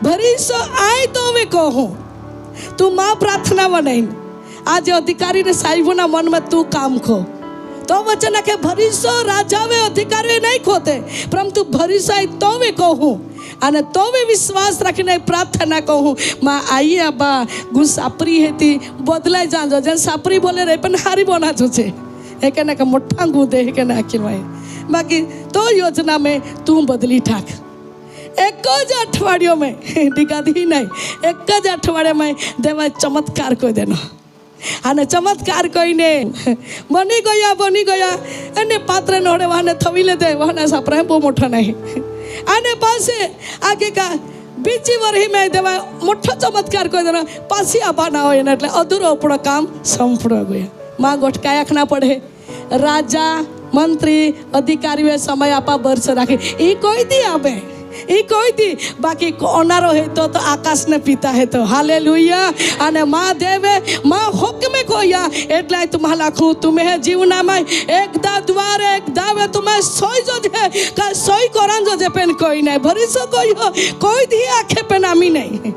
भरोसा आई तो वे कहूं तू माँ प्रार्थना बनाई आज अधिकारी ने साहिबों मन में तू काम खो तो वचन के भरोसा राजावे अधिकारी नहीं खोते परंतु भरोसा तो वे कहूं અને તો વે વિશ્વાસ રાખીને પ્રાર્થના કહું માં આઈએ આબા ગુસાપરી હતી બદલાઈ જાજો જેન સાપરી બોલે રે પણ હારી બનાજો છે એ કે ના મોટા ગુદે કે ના આખીરવાય બાકી તો યોજના में तू बदली ठाक एक ज अठवाडियों में दिगादी नहीं एक ज अठवाडिया में देवा चमत्कार कोई देनो અને ચમત્કાર કોઈને બની ગયા અને પાત્ર નોડે વાને થવી લે દે વાના સાપરા બહુ મોટા નહીં અને પાસે આગે કા બીજી વરહીમાં દેવા મોટો ચમત્કાર કરી દેવાનો પાછી આવવાના હોય ને એટલે અધૂરો આપણો કામ સંપૂર્ણ ગયો માં ગોઠકાયા ના પડે રાજા મંત્રી અધિકારીઓએ સમય આપવા વર્ષ રાખી એ કોઈ દી આપે એ કોઈ દી બાકી કોનારો હે તો આકાશને પિતા હે તો હાલેલુયા અને માં દેવે માં હુકમે કોયા એટલે तुम्हाला लाखू तुम्हें जीवना में एकदा द्वारे एक दावे तुम्हें सोई जो जे का सोई कोरान जो जे पेन कोई नहीं भरी सो कोई दी आंखें पे नामी नहीं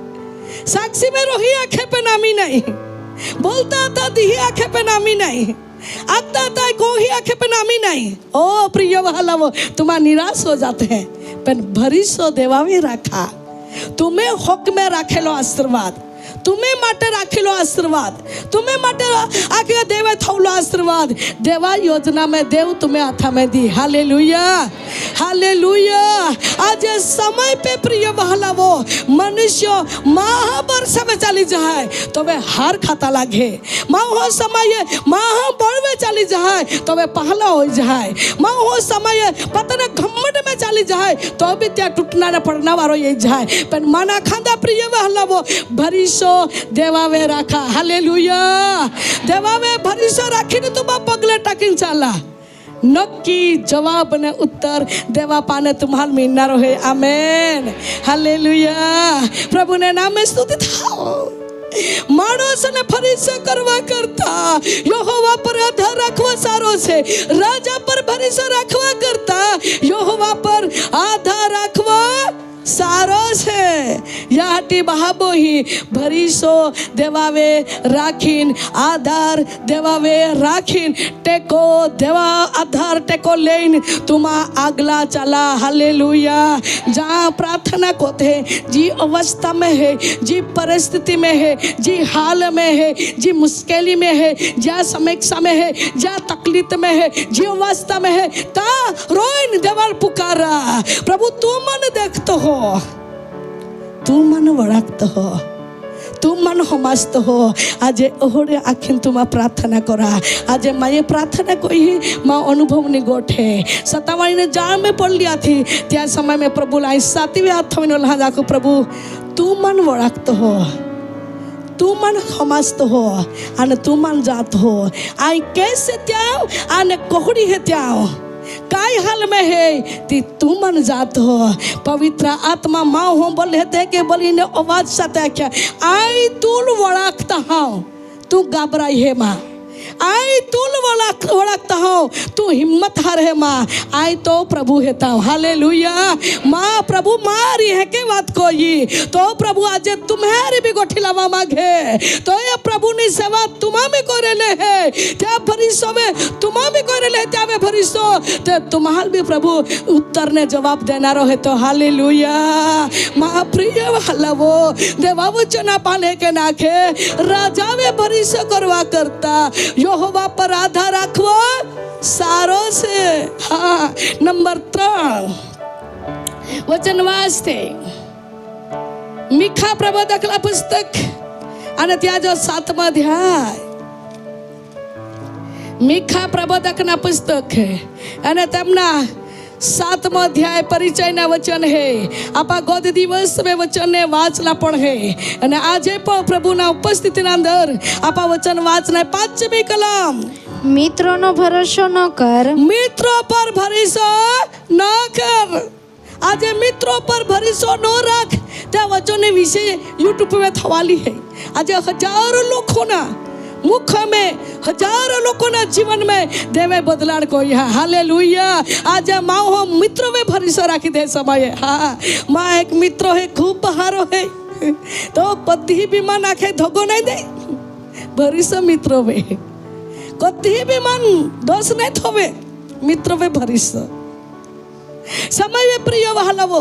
साक्षी में रोही आंखें पे नामी नहीं बोलता था दी आंखें पे नामी नहीं आता था कोई आंखें पे नामी नहीं ओ प्रिय वाला वो तुम्हारा निराश हो जाते हैं पण भरीसो देवावी राखा तुम्हें हक में राखेलो आशीर्वाद तुम्हें माटे राखेलो आशीर्वाद तुम्हें माटे आके देवे थवलो आशीर्वाद देवा योजना में देव तुम्हें हाथा में दी हालेलुया हालेलुया आज समय पे प्रिय बहला वो मनुष्य महावर्ष में चली जाए तो वे हार खाता लागे माँ हो समय महाबल में चली जाए तो वे पहला हो जाए माँ हो समय पता न घमंड में चली जाए तो भी त्या टूटना न पड़ना वारो ये जाए पर माना खांदा प्रिय बहला वो भरीसो देवावे राखा हालेलुया देवावे भरीसो राखीने तुम पगले टाकीन चाला नक्की जवाब ने उत्तर देवा पाने तुम्हार मिलनारो है आमेन हालेलुया प्रभु ने नाम में स्तुति थाओ मानस ने भरोसा करवा करता यहोवा पर आधार रखवा सारो से राजा पर भरोसा रखवा करता यहोवा पर आधार रखवा सारो છે યાટી બહાબોહી ભરીસો દેવાવે રાખીન આધાર દેવાવે રાખીન ટેકો દેવા આધાર ટેકો લઈને તુમા આગલા ચાલા હાલેલુયા जहाँ प्रार्थना को थे जी अवस्था में है जी परिस्थिति में है जी हाल में है जी मुश्किली में है जहाँ समीक्षा में है जहाँ तकलीफ में है जी अवस्था में है ता रोइन देवाल पुकारा प्रभु तू मन देखते हो तू मन वळखत हो तू मन हमास्त हो आज ओहरे आखिन तुमा प्रार्थना करा आज माये प्रार्थना कोई माँ अनुभव नि गोठे सतावाणी ने जाळ में पड़ लिया थी त्या समय में प्रभु लाई सातवे हाथ में लहा जाको प्रभु तू मन वळखत हो तू मन हमास्त हो आने तू मन जात हो आई कैसे त्याव आने कोहड़ी है त्याव काय हाल में है ती तू मन जात हो पवित्र आत्मा माँ हो बोले थे के बोली ने आवाज साथ क्या आई तूल वळखता हूँ तू घबराई है माँ आई तूल वळखता हूँ तू हिम्मत हार है माँ आई तो प्रभु हेता हूँ हालेलुया माँ प्रभु मारी है के बात कोई तो प्रभु आज तुम्हारी भी गोठी लावा मांगे तो ये प्रभु ने सेवा तुम्हा में करे ले है त्या भरीसो में तुम्हा में करे ले त्या में भरीसो ते तुम्हार भी प्रभु उत्तर ने जवाब देना रहे तो हालेलुया माँ प्रिय वाला वो देवा वचना पाले के नाखे राजा में भरीसो करवा करता यहोवा पर आधार रखवा सारो से हाँ नंबर 3 वचन वास्ते મીખા પ્રબોધકના પુસ્તક અને ત્યાં જો 7મા અધ્યાય મીખા પ્રબોધકના પુસ્તક અને તેમના 7મા અધ્યાય પરિચયના વચન હે આપા ગોદ દિવસ મે વચનને વાંચલા પણ હે અને આજે પણ પ્રભુના ઉપસ્થિતિના અંદર આપા વચન વાંચના 5મી કલમ મિત્રોનો ભરોસો ન કર મિત્રો પર ભરોસો ન કર आज मित्रों पर भरोसा न रख त्या वचन विषय यूट्यूब में थवाली है आज हजारों लोगों ना मुख में हजारों लोगों ना जीवन में देवे बदलाड़ को है हालेलुया आज माँ हो मित्रों में भरोसा रखी दे समय हाँ माँ एक मित्र है खूब बहारो है तो कभी भी मन आखे धोगो नहीं दे भरोसा मित्रों में कभी भी मन दोष नहीं थोवे मित्रों में भरोसा समय में प्रिय वहालावो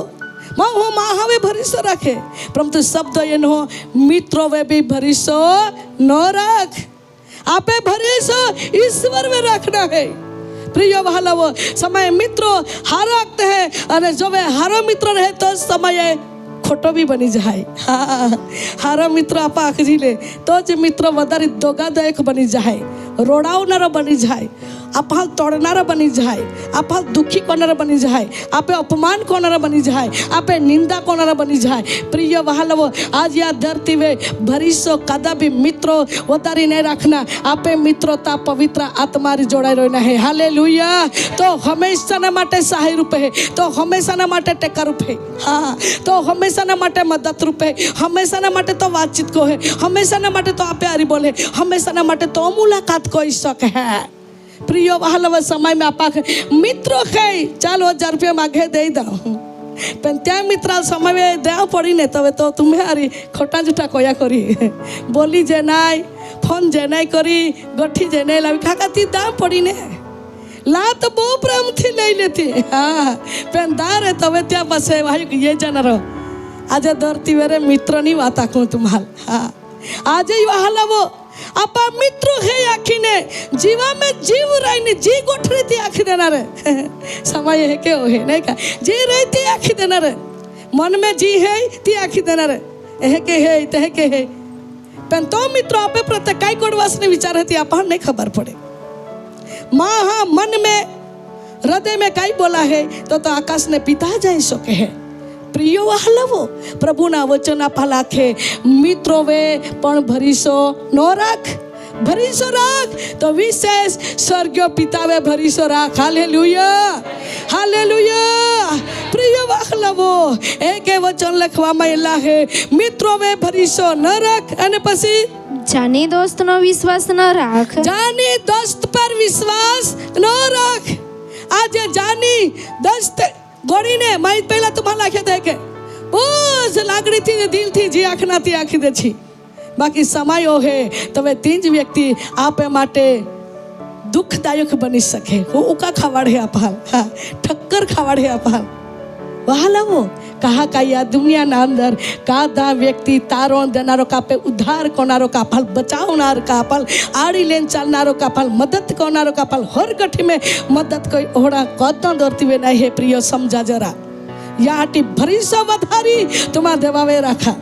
माँ हो माँ हवे भरोसा रखे परंतु शब्द ये नो मित्रों वे भी भरोसा न रख आपे भरोसा ईश्वर में रखना है प्रिय वहालावो समय मित्रों हारकते हैं अरे जो वे हारो मित्र रहे तो समय खोटो भी बनी जाए हाँ हारो मित्र आप आखरी ले तो जो मित्र वधारे दोगादायक बनी जाए रोडावनारो बनी जाए आप हाल तोड़नारा बनी जाए, आप हाल दुखी कोणारा बनी जाए, आपे अपमान कोणारा बनी जाए, आपे निंदा कोणारा बनी जाए। प्रिय वहालवो, आज या धरती वे भरीसो कदा भी मित्रो वतारी नहीं रखना, आपे मित्रोता पवित्र आत्मा री जोड़ाई रहना है। हालेलुया। तो हमेशा ना माटे सहाय रूप है, तो हमेशा ना माटे टेका रूप है, हाँ, तो हमेशा ना माटे मदद रूप है, हमेशा ना माटे तो बातचीत को है, हमेशा ना माटे तो आपे आरी बोले, हमेशा ना माटे तो मुलाकात कोई शक है। प्रिय वहालव समय में आपा मित्रों है चाल 1000 रुपया मागे दे दो, पण त्या मित्रा समय में देव पड़ी ने तबे तो तुम्हें आरी खोटा जुटा कोया करी बोली जे नाई फोन जे नाई करी गठी जे नाई लावी खाका ती दाम पड़ी ने ला तो बहु प्रेम थी ले लेती, हाँ पण दार है तबे त्या बसे भाई ये जाना रहो। आज धरती वेरे मित्र नहीं वाता को तुम्हाल, हाँ आज ही वहालवो आपा मित्र है आखिने जीवा में जीव राइने जी गोठरी ती आखी देना रे समय है के है नहीं का जी रहती आखी देना रे मन में जी है ती आखी देना रे है के है ते के है पण तो मित्र आपे प्रत्येक काय कोडवासने विचार है ती आपा नहीं खबर पड़े। माँ हाँ मन में हृदय में काय बोला है तो आकाश ने पिता जाए सके है। प्रियो वहालवो प्रभुना वचन आपा लाखे मित्रो वे पण भरीसो नो राख, भरीसो राख तो विशेष स्वर्गीय पिता वे भरीसो राख। Hallelujah, hallelujah. प्रियो वहालवो एक वचन लखवामां आवेला है मित्रो वे भरीसो न राख अने पछी जानी दोस्त नो विश्वास न राख, जानी दोस्त पर विश्वास न राख। आज जानी दोस्त गोड़ी ने माई पहला तुम्हारा आखे देखे बोझ लागड़ी थी दिल थी जी आखना थी आखी दे छी बाकी समय ओ है तवे तीन व्यक्ति आपे माटे दुखदायक बनी सके वो उका खावाड़ है अपाल, हाँ ठक्कर खावाड़ है अपाल। वहालवो कहा का या दुनिया ना अंदर कादा व्यक्ति तारो देनारो कापे उद्धार कोनारो कापल बचावनार कापल आड़ी लेन चलनारो कापल मदद कोनारो कापल हर गठी में मदद कोई ओड़ा कदम धरती वे नहीं है। प्रिय समझा जरा याटी भरीसो वधारी तुमा देवावे रखा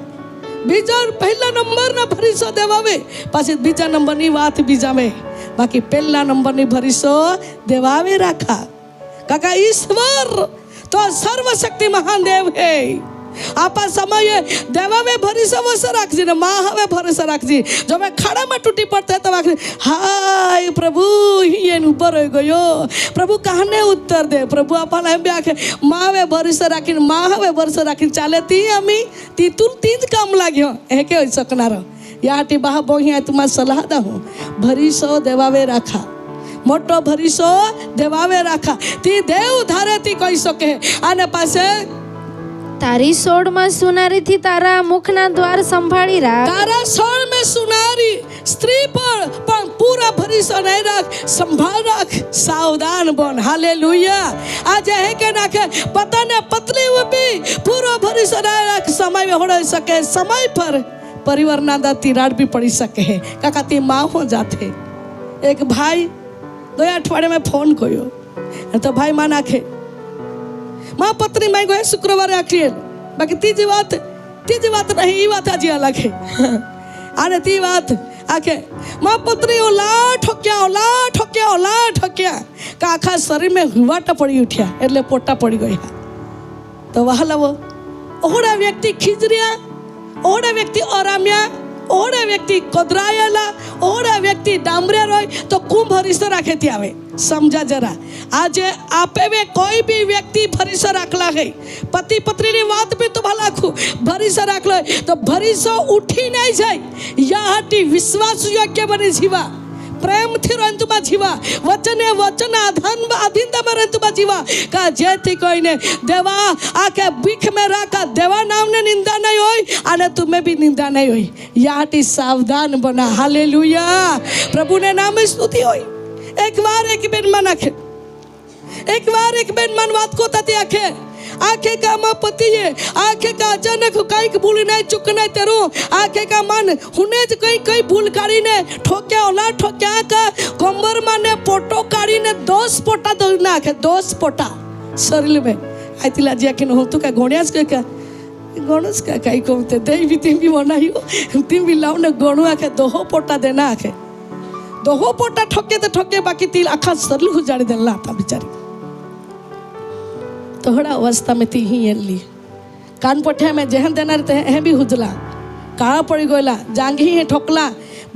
बीजा पहला नंबर ना भरीसो देवावे पाछे बीजा नंबर नी बात बीजा में बाकी पहला नंबर नी भरीसो देवावे रखा। काका ईश्वर तो सर्वशक्ति महान देव है आपा समय देवा में भरोसा वस राख जी ने माँ हवे भरोसा राख जी जो मैं खड़ा में टूटी पड़ते है तब आखिर हाय प्रभु ये ऊपर हो गयो प्रभु कहने उत्तर दे प्रभु आपा लाइन भी आखे माँ वे भरोसा राखी माँ हवे भरोसा राखी चाले ती अमी ती तुल तीन काम लाग्यो है के हो सकना रो याटी बाह बोहिया तुम्हारा सलाह दा हूँ भरोसा देवा वे राखा मोटो भरीसो देवावे राखा ती देव धारे ती कही सके आने पासे तारी सोड में सुनारी थी तारा मुखना द्वार संभाળી राख, तारा सोड में सुनारी स्त्री पर पूरा भरीसो नहीं राख संभाल राख सावधान बन। हालेलुया। आज है के नाखे पता ने पतली हुई भी पूरा भरीसो नहीं राख समय में हो सके समय पर परिवार नादा तिराड़ भी पड़ी सके काका ती माँ हो जाते। एक भाई 2 अठवाडिये में फोन कयो तो भाई मां नाखे मां पत्नी माई गए शुक्रवार आखिए बाकी तीजी बात नहीं ई बात आज अलग है आने ती बात आखे मां पत्नी ओला ठोक्या का आखा शरीर में हुवाटा पड़ी उठ्या એટલે પોટા पड़ी गया तो वहालवो ओड़ा व्यक्ति खिजरिया ओड़ा व्यक्ति आराम्या ओड़ा व्यक्ति कोदरायला ओड़ा व्यक्ति डामरे रोय तो कुम भरीसो राखे थी आवे समझा जरा आज आपे वे कोई भी व्यक्ति भरीसो राखला है पति पत्नी नी बात भी तो भला खु भरीसो राखलो तो भरीसो उठी नहीं जाए याटी विश्वास योग्य बने जीवा प्रेम थी रंतुबा जीवा वचने वचन अधीनता में रंतुबा जीवा का जेती कोई ने देवा आके बीख में राखा देवा नाम ने निंदा नहीं होई आने तुम्हें भी निंदा नहीं होई याटी सावधान बना। हालेलुया। प्रभु ने नाम स्तुति होई एक बार एक बेन मन आखे एक बार एक बेन मन बात को तती आखे आखे का मां पति है आखे का अचानक कई भूल नहीं चुक नहीं तेरू आखे का मन हुने कई भूल काढ़ी ने ठोक्या ओला ठोक्या का कंबर माने पोटो काढ़ी ने 2 पोटा दो ना आखे 2 पोटा शरीर में आइतिला जिया के हो तो का गोणियास के का गणुस का कई कोते दे भी तिम भी बनाइयो तिम भी लाउ ने गणु आखे 2 पोटा देना आखे દોહો પોટા ઠોકે બાકી તીલ આખા શરીર ઉજાડી દેલા હતા બિચારી. तोहड़ा अवस्था में थी ही एली कान पठे में जहन देना रहते हैं भी हुजला काळा पड़ी गयला जांगी ही ठोकला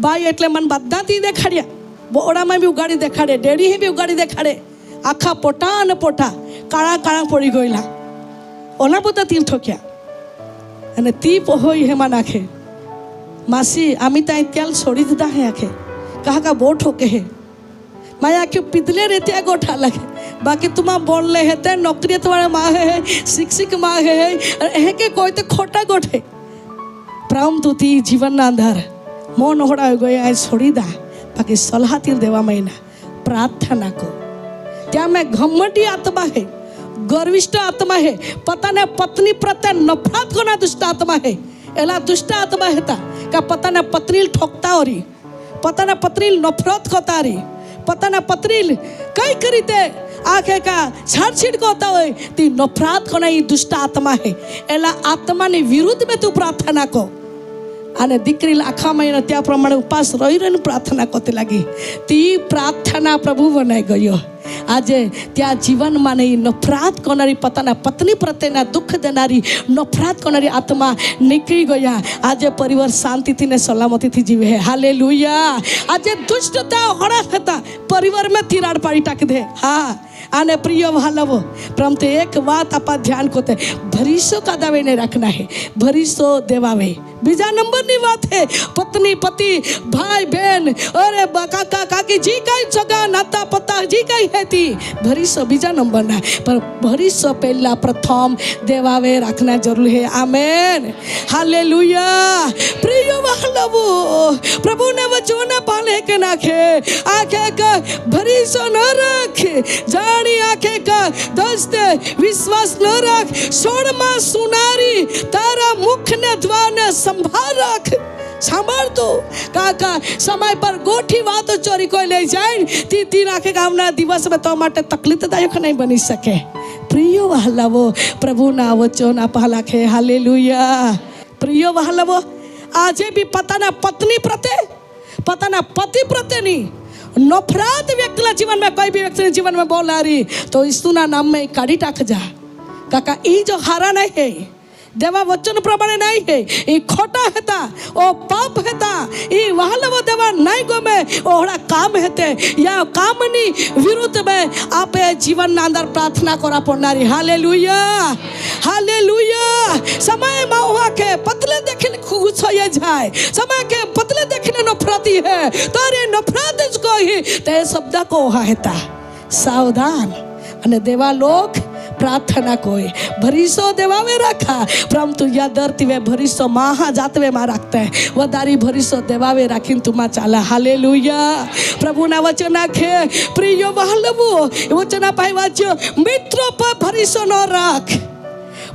बाई एटले मन बधा थी देखाड़िया बोड़ा में भी उगाड़ी देखाड़े डेड़ी ही भी उगाड़ी देखाड़े आखा पोटा ने पोटा काळा काळा पड़ी गयला ओना बधा तीर ठोक्या अने ती पोहोई हेमा नाखे मासी आमी ताई त्याल छोड़ी दीधा है आखे कहा का बो ठोके है मैं आखे पिदले रहते है गोठा लगे बाकी तुम्हारा बोलने हेते नौकरी तुम्हारे माँ है शिक्षक माँ है के कोई तो खोटा गोठे प्राम तो थी जीवन ना अंधार मोन होड़ा गया छोड़ी दा बाकी सलाह तीर देवा महीना प्रार्थना को क्या मैं घमंडी आत्मा है गर्विष्ठ आत्मा है पता ने पत्नी प्रत्ये नफरत को ना दुष्ट आत्मा है एला दुष्ट आत्मा है का पता ने पत्नी ठोकता हो रही पता ने पत्नी नफरत करता रही पता ने पत्नी कई करीते आखे का छाड़छीड़ को होता है ती नफरत को नहीं दुष्ट आत्मा है एला आत्मा ने विरुद्ध में तू प्रार्थना को आने दीकरी आखा महीना त्या प्रमाणे उपास रही रही प्रार्थना करते लगी ती प्रार्थना प्रभु बनाई गयो आज त्या जीवन में नहीं नफरत करनारी पताना पत्नी प्रत्येना दुख देनारी नफरत करनारी आत्मा निकली गया आज परिवार शांति थी ने सलामती थी जीवे है हालेलुया आज दुष्टता हड़ा था परिवार में तिराड़ पाड़ी टाक दे हाँ आने प्रिय भालवो परंतु एक बात आप ध्यान कोते भरीसो का दावे नहीं रखना है भरीसो देवावे बीजा नंबर नी बात है पत्नी पति भाई बहन अरे काका काकी जी कई सगा नाता पता जी कई है ती भरीसो बीजा नंबर ना पर भरीसो पहला प्रथम देवावे रखना जरूरी है आमेन हालेलुया प्रिय भालवो प्रभु ने वचन पाले के नाखे आखे का भरीसो न रख जानी आखे का दोस्त विश्वास न रख सोड़ मां सुनारी तारा मुख ने द्वार ने संभाल रख संभाल तो काका समय पर गोठी बात चोरी कोई ले जाए ती ती राखे गामना दिवस में तो माटे तकलीफदायक नहीं बनी सके प्रिय वहालवो प्रभु ना वचन आपा लाखे हालेलुया प्रिय वहालवो आजे भी पता ना पत्नी प्रत्ये पता ना पति प्रत्ये नहीं नफरत व्यक्ति जीवन में कोई भी व्यक्ति जीवन में बोला रही तो ईसुना नाम में काढ़ी टाक जा काका ई जो हारा नहीं है देवा वचन प्रमाणे नहीं है ई खोटा हेता ओ पाप हेता ई वहालवो देवा नहीं गोमे ओहड़ा काम हेते या कामनी विरुद्ध में आपे जीवन ना अंदर प्रार्थना करा पड़नारी हालेलुया हालेलुया समय मावा के पतले देखले खुश हो जाए समय के पतले देखले नफरती है तारे नफरत इसको ही ते शब्द को हेता सावधान अने देवा लोग प्रार्थना कोई भरीसो देवावे रखा परंतु या दरती वे भरीसो महा जातवे मा रखता है वह दारी भरीसो देवावे राखीन तुमा चाला हालेलुया प्रभु ना वचन आखे प्रिय वहालवो वचन पाई वाच्य मित्रों पर भरीसो न रख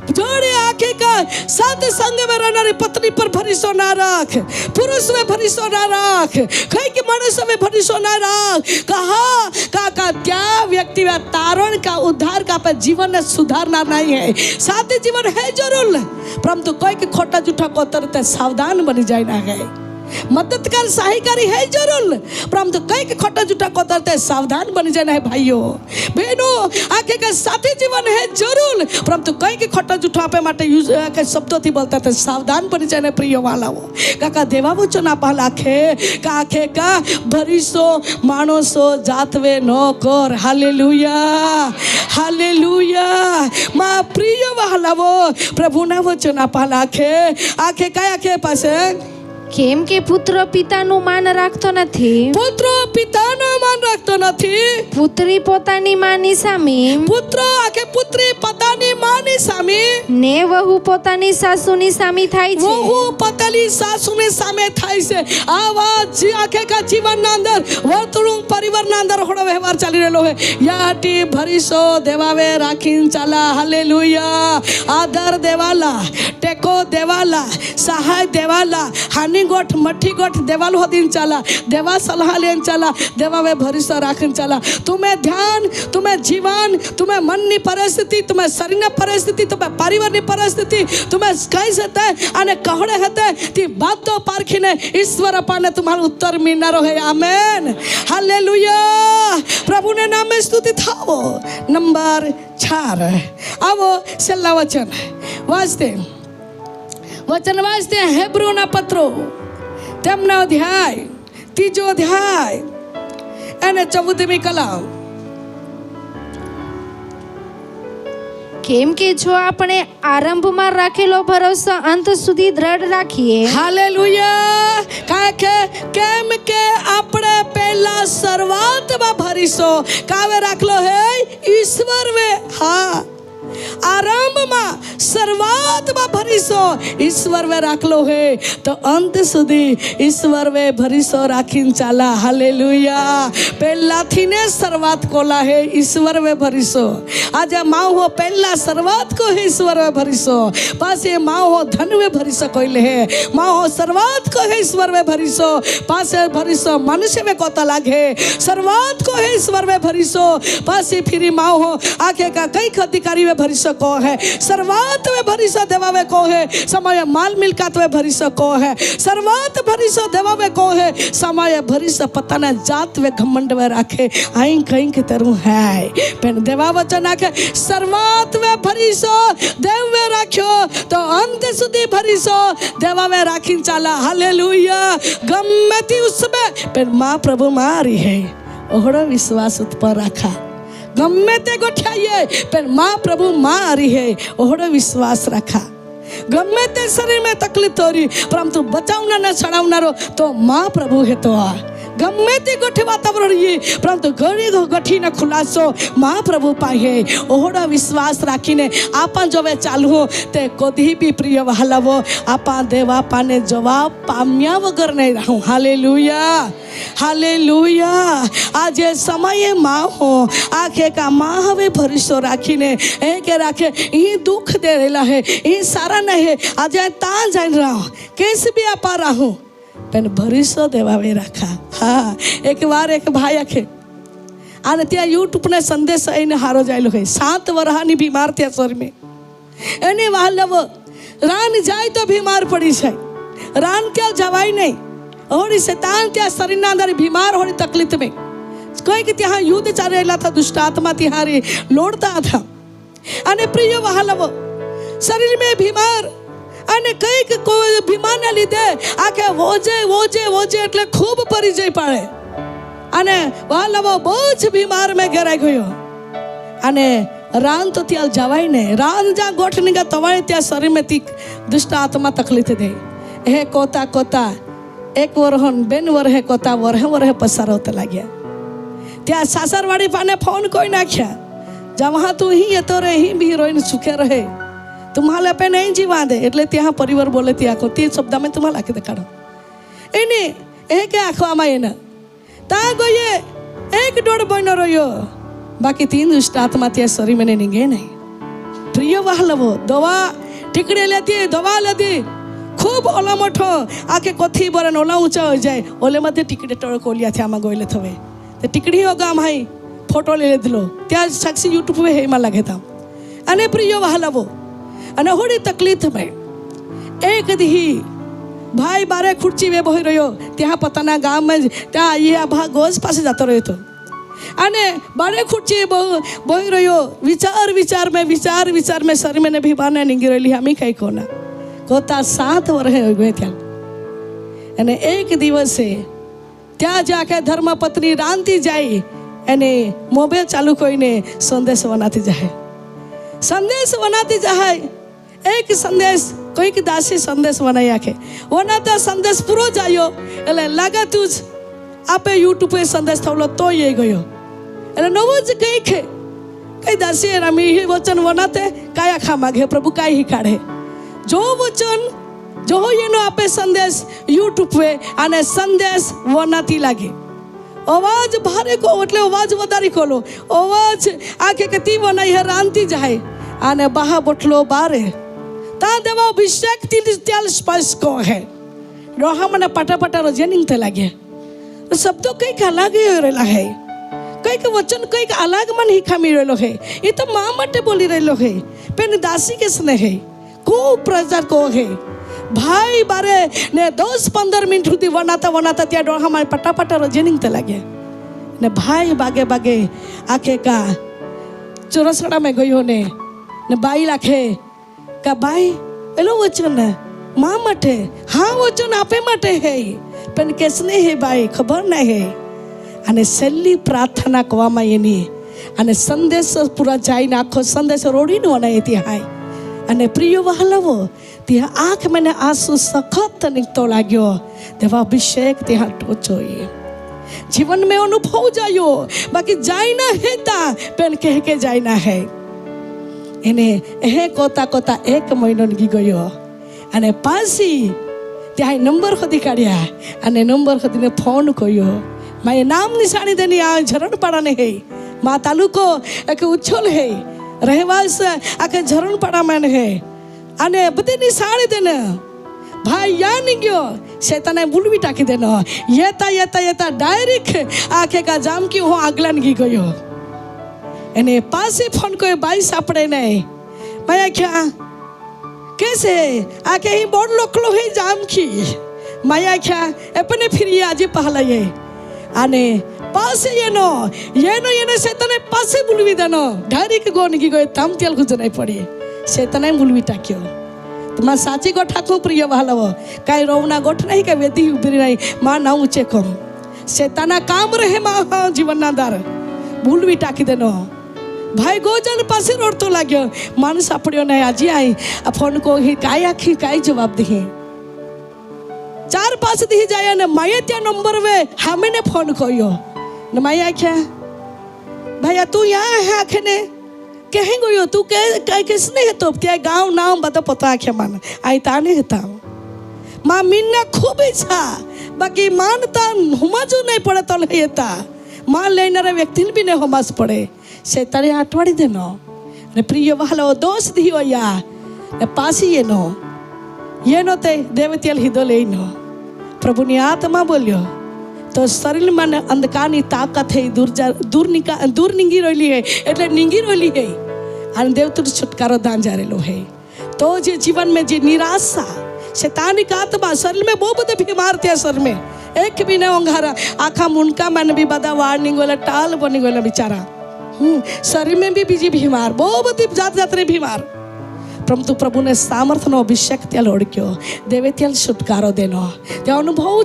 जोड़े आके का साथ संग में रहने पत्नी पर भरोसा ना रख पुरुष में भरोसा ना रख कहीं के मनुष्य में भरोसा ना रख कहा का क्या व्यक्ति व तारण का उद्धार का पर जीवन में सुधारना नहीं है साथ जीवन है जरूर परंतु कोई के खोटा झूठा को तरते सावधान बनी जाए ना है मददगार सहायकारी है जरूर परंतु कई के खोटा झूठा को तरते सावधान बन जाना है भाइयों बहनों आगे का साथी जीवन है जरूर परंतु कई के खोटा झूठा पे माटे यूज के शब्दों थी बोलता था सावधान बन जाने प्रिय वाला वो काका देवा वचन आपा लाखे काखे का भरीसो मानसो जातवे नो कर हालेलुया हालेलुया मां प्रिय वाला वो प्रभु ना वचन आपा लाखे आखे का आखे पासे કેમ કે પુત્ર પિતાનું માન રાખતો નથી પુત્ર પિતાનું માન રાખતો નથી પુત્રી પોતાની માની સામે પુત્ર આખે પુત્રી પોતાની માની સામે ને વહુ પોતાની સાસુની સામે થાય છે વહુ પોતાની સાસુની સામે થાય છે આવા આખે કા જીવનના અંદર વર્તણૂક પરિવારના અંદર હોડો વ્યવહાર ચાલી રહેલો હોય યાટી ભરીસો દેવાવે રાખીને ચાલા હાલેલુયા આદર દેવાલા ટેકો દેવાલા સહાય દેવાલા હાની गोठ मठी गोठ देवाल हो दिन चला देवा सलाह लेन चला देवा वे भरोसा राखन चला तुम्हें ध्यान तुम्हें जीवन तुम्हें मन नी परिस्थिति तुम्हें शरीर પરિસ્થિતિ, તમે પરિવારની પરિસ્થિતિ, તમે કઈ હતા અને કહડે હતા તે બાતો પારખીને ઈશ્વર આપણને તમારું ઉત્તર મીનારો હે. Amen, hallelujah. પ્રભુને નામે સ્તુતિ થાવો. નંબર 4 આવો છેલ્લા વચન વાંચતે હેબ્રુના પત્રો તેમનો અધ્યાય 3 અધ્યાય અને 14મી કલમ. કેમ કે જો આપણે આરંભમાં રાખેલો ભરોસો અંત સુધી દ્રઢ રાખીએ, હાલેલુયા. કેમ કે આપણે પહેલા શરૂઆતમાં ભરીશો કાવે રાખલો હે ઈશ્વર વે. હા, આરંભમાં શરૂઆતમાં ભરીશો ઈશ્વર વે રાખલો હે તો અંત સુધી ઈશ્વર વે ભરીશો રાખીને ચાલા. હાલેલુયા. પહેલાથી ને શરૂઆત કોલા હે ઈશ્વર વે ભરીશો. આજે માँ हो पहला शुरुआत को है ईश्वर में भरीसो. पासे माँ हो धन में भरीसो कोई है. माँ हो शुरुआत को है ईश्वर में भरीसो. पासे भरीसो मनुष्य में कोता लागे. शुरुआत को है ईश्वर में भरीसो. पासे फिर माँ हो आगे का कई अधिकारी में भरीसो को है. शुरुआत में भरीसो देवा में को है. समय माल मिलकत में भरीसो को है. शुरुआत भरीसो देवा में को है. समय भरीसो पता न जात में घमंड में रखे आई कहीं की तरह है. पेन देवा वचन आके શરૂઆત મે ભરીશો દેવ મે રાખ્યો તો અંત સુધી ભરીશો દેવા મે રાખીને ચાલા. હાલેલુયા. ગમે તે ઉસમે પણ માં પ્રભુ મારી હે ઓહડો વિશ્વાસ ઉપર રાખા. ગમે તે ગોઠાઈએ પણ માં પ્રભુ મારી હે ઓહડો વિશ્વાસ રાખા. ગમે તે શરીર में तकलीफ हो रही परंतु बचावना न छड़ावनारो तो माँ प्रभु है. तो ગમે તે ગોઠે વાતાવરણ રહીએ પરંતુ ઘણી ગઠીને ખુલાસો મા પ્રભુ પાસે ઓહડા વિશ્વાસ રાખીને આપા જોવે ચાલવું તે કદી બી પ્રિય વહાલાવો આપા દેવા પાને જવાબ પામ્યા વગર નહીં રહું. Hallelujah, hallelujah. આજે સમયે મા હો આખે કા મા હવે ભરોસો રાખીને એ કે રાખે એ દુઃખ દે રહેલા હે એ સારા નહીં. આજે તા જઈ રહું કેસ બી આપા રહું પણ ભરોસો દેવાવે રાખા. હા, એક વાર એક ભાઈ આખે અને ત્યાં યુટ્યુબ ને સંદેશ આવીને હારો જાયેલો હોય. 7 વર્ષની બીમાર ત્યાં શરીરમાં એને વાલવ રાન જાય તો બીમાર પડી જાય. રાન ક્યાં જવાય નહીં. હોડી શૈતાન ત્યાં શરીરના અંદર બીમાર હોડી તકલીફ में કોઈ કે ત્યાં યુદ્ધ ચાલી રહેલા હતા. દુષ્ટ આત્મા ત્યાં લોડતા હતા અને પ્રિય વહાલવ શરીર में बीमार અને કઈક કોઈ બીમારના લીધે આખે વોજે વોજે વોજે એટલે ખૂબ પરિચય પાડે અને વાલવો બહુ જ બીમાર મેં ઘેરાઈ ગયો અને રાન તો ત્યાં જવાય નહીં. રાન જ્યાં ગોઠ નીકળે તવાય ત્યાં શરીરમાં તી દુષ્ટ આત્મા તકલીફ દે. હે કોતા કોતા એક વરહન બેન વરહે કોતા વરહે વરહે પસાર હોતા લાગ્યા. ત્યાં સાસરવાડી પાને ફોન કોઈ નાખ્યા જવા તું ही તો રે ही भी રોઈને સુખે રહે तुम्हाला पे नहीं जीवा दे એટલે ત્યાં પરિવાર બોલે તે આખો તે શબ્દમાં तुम्हाला આખી દેખાડો એને એ કે આખવામાં એને તા ગયે 1-1.5 મહિનો રહ્યો બાકી 3 દુષ્ટ આત્મા ત્યાં શરીર મને નીગે નહીં. પ્રિય વહાલવો દવા ટીકડે લેતી દવા લેતી ખૂબ ઓલા મોઠો આખે કોથી બરન ઓલા ઊંચા હોઈ જાય ઓલે મધ્ય ટીકડે ટળ કોલિયા થયા માં ગોયલે થવે તે ટીકડી હો ગામ હાઈ ફોટો લઈ લીધલો ત્યાં સાક્ષી યુટ્યુબ पे હેમાં લાગે તા. અને પ્રિય વહાલવો અને હોડી તકલીફ મેં એક દી ભાઈ બારે ખુરચી વે બોઈ રહ્યો ત્યાં પોતાના ગામમાં ત્યાં એ ભા ગોજ પાસે જતો રહ્યો હતો અને બારે ખુરચી બોઈ રહ્યો વિચાર में શરીર में ભીબાને નીંગી રહેલી હમી કઈ કોના કોતા 7 વર્ષે હોઈ ગઈ ત્યાં. અને એક દિવસે ત્યાં જાકે ધર્મપત્ની રાંધી જાય અને મોબાઈલ ચાલુ કોઈને સંદેશ વનાતી જાય. एक संदेश कोई की दासी संदेश बनाई आखे वनाता संदेश पूरो जायो એટલે લાગે તું જ આપે YouTube पे संदेश थवलो तो ये गयो એટલે નવો જ ગઈ કે કઈ દાસી રમી હે વચન વનાતે કાયા ખા માગે પ્રભુ કાઈ હી કાઢે જો વચન જો એનો આપે સંદેશ YouTube पे અને સંદેશ વનાતી લાગે અવાજ ભારે કો એટલે અવાજ વધારી કોલો અવાજ આખે કે તી વનાઈ હે રાંતી જાય અને બહા બોટલો બારે ता देवा अभिषेक त्याल स्पर्श को है रोहा मने पटा पटा रोजे निंगते लगे शब्दों कई का लागे रहेला है કંઈક વચન કંઈક અલગમાં નહીં ખામી રહેલો હે. એ તો મા માટે બોલી રહેલો હે. પેન દાસી કે સ્નેહ હે, ખૂબ પ્રજા કહો હે. ભાઈ બારે ને 10-15 મિનિટ સુધી વનાતા ત્યાં ડોહામાં પટાપટા રજે નીકળતા લાગે ને ભાઈ બાગે આખે કા ચોરસડામાં ગયો ને બાઈ લાખે કા બાઈ એલો વચન મા માટે, હા વચન આપે માટે હે, પણ કે સ્નેહ હે બાઈ ખબર ના હે. અને છેલ્લી પ્રાર્થના કહેવામાં એની અને સંદેશો પૂરા જઈને આખો સંદેશો રોડીનો અને ત્યાં હાય અને પ્રિય વહાલવો ત્યાં આંખ મને આંસુ સખત નીકળતો લાગ્યો. તેવા અભિષેક ત્યાં ટોચો જીવન મેં અનુભવ જાયો, બાકી જાય ના હેતા પેન કે જાય ના હે. એને હે કોતા 1 મહિનો ગી ગયો અને પાછી ત્યાં નંબર ખોદી કાઢ્યા અને નંબર ખોદીને ફોન કર્યો. માએ નામ નિશાની દેની આ ઝરણપાડાને હે, મા તાલુકો એક ઉચ્છોલ હે, રહેવાસ આખે ઝરણપાડામાં હે અને બધી નિશાની દેને ભાઈ યા નહીં ગયો શેતાને ભૂલવી ટાકી દેનો. યેતા ડાયરેક્ટ આખે કા જામકી હું આગલા ગી ગયો. એને પાસે ફોન કર્યો, બાઈ સાપડે નહીં. ભાઈ ક્યાં कैसे आके ही बोर्ड लोकलो है जाम की माया क्या अपने फिर ये आज पहला ये आने पासे ये नो शैताने पासे बुलवी देनो ढारी के गोन की गोए ताम तेल कुछ नहीं पड़ी शैताने बुलवी टाक्यो. तुम्हारा साची गोठा को प्रिय वाला वो काई रोवना गोठ नहीं का वेदी उबरी नहीं माँ ना ऊंचे कम शैताना काम रहे माँ जीवन नादार बुलवी टाकी देनो. भाई गोजन पासे रोडतो लाग्यो माणूस सापड्यो नहीं. आजी आई आ फोन को ही काय आखी काय जवाब दी 4-5 दी जाया ने माये त्या नंबर वे हमें फोन कयो ने माये आख्या भैया तू यहाँ है आखने कहीं गयो तू के किसने है तो त्या गांव नाम बता पता आख्या मान आई ताने हता मां मीना खूब इच्छा बाकी मानता हुमाजू नहीं पड़े तो लेता मां लेनारे व्यक्ति भी नहीं हुमास पड़े शैताने अटवाड़ी देनो ने प्रिय वालो दोस्त दियो या ने पासी ये नो ते देवतियल हिदो लेनो प्रभुनी आत्मा बोलियो तो शरीर में अंधकार की ताकत है दूर निंगी रोली है એટલે निंगी रोली है અને દેવતુર છુટકારો દાન જારેલો है. तो जे जीवन में जे निराशा शैतानी का आत्मा शरीर में बहुत बड़े बीमार थे. शरीर में एक भी नहीं ओंघारा आखा मुनका मन भी बदा वार्निंग वाला टाल बनी वाला बेचारा शरीर में भी बीजी बीमार बहुत बड़ी जात रे बीमार. परंतु प्रभु ने सामर्थ्य नो अभिषेक त्याल ओळख्यो देवे त्याल छुटकारो देनो त्या अनुभव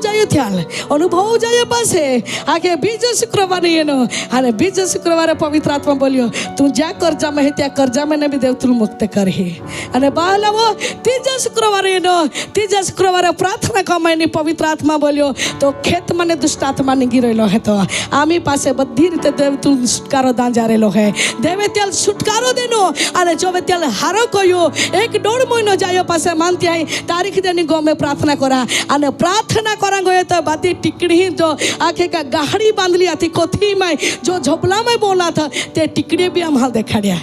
जायो पासे आगे बीज शुक्रवार येनो અને બીજ શુક્રવારે પવિત્ર આત્મા બોલ્યો તું જ્યાં કરજામાં હે ત્યાં કરજામાં ને બી દેવ તું મુક્ત કરહે. અને બાલાવો ત્રીજા શુક્રવારે એનો ત્રીજા શુક્રવારે પ્રાર્થના કમાઈને પવિત્ર આત્મા બોલ્યો તો ખેત મને દુષ્ટ આત્મા નીકળી રહેલો હતો આમી પાસે બધી રીતે દેવ તું છુટકારો દાન જારેલો હે દેવે ત્યાલ છુટકારો દેનો અને જોવે ત્યાલ હારો કયો 1-1.5 મહિનો જાયો પાસે માનતી आई तारीख देनी गो में प्रार्थना करा અને प्रार्थना करा गए तो बाती टिकड़ी जो आखे का गाड़ी बांधली थी कोथी में जो झोपला में बोला था ते टिकड़ी भी हम हाल देखाड़िया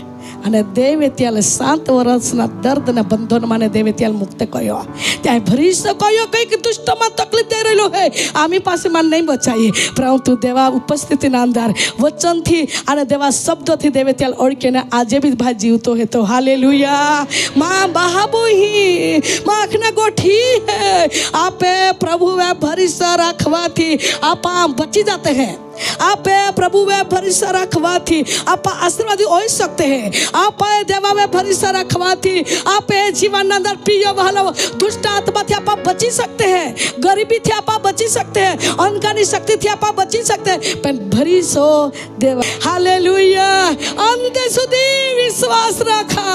અને દેવે ત્યાલ 7 વર્ષના દર્દના બંધનમાં દેવે ત્યાલ મુક્ત કર્યો. ત્યાં ભરી શક્યો કંઈક દુષ્ટમાં તકલીફ દઈ રહેલો હે આમી પાસે મને નહીં બચાવી પરંતુ દેવા ઉપસ્થિતિના અંદર વચનથી અને દેવા શબ્દોથી દેવે ત્યાલ ઓળખીને આજે બી ભાઈ જીવતો હે તો હાલેલુયા. माँ बहाबू ही माँ अखना गोठी है आपे प्रभु वे भरोसा रखवा थी आप बची जाते हैं. आप प्रभु वे भरोसा रखवा थी आप आशीर्वादी हो सकते हैं. आप देवा वे भरोसा रखवा थी आप जीवन अंदर प्रिय वाला दुष्ट आत्मा थी आप बची सकते हैं. गरीबी थी आप बची सकते हैं. अनकानी शक्ति थी आप बची सकते हैं. पर भरोसा देवा हालेलुया. अंत सुधी विश्वास रखा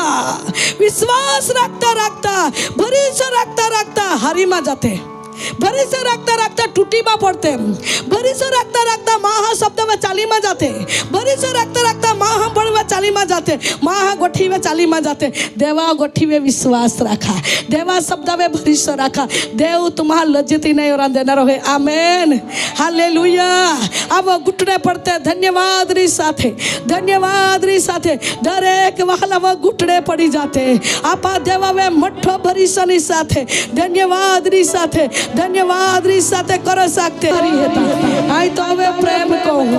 विश्वास रखता भरोसा रखता हारी मा जाते भरोसा रखता टूटी में पड़ते भरोसा रखता महा शब्द में चाली में जाते भरोसा रखता महा बड़ में चाली में जाते महा गोठी में चाली में जाते. देवा गोठी में विश्वास रखा देवा शब्द में भरोसा रखा देव तुम्हारा लज्जित नहीं और देना रहे. Amen hallelujah. अब घुटने पड़ते धन्यवाद री साथे दरेक वाला वो घुटने पड़ी जाते आपा देवा वे मठो भरोसा नी साथे धन्यवाद री साथे ધન્યવાદ રી સાથે કરો શકતે હરી હતા આઈ તો હવે પ્રેમ કહું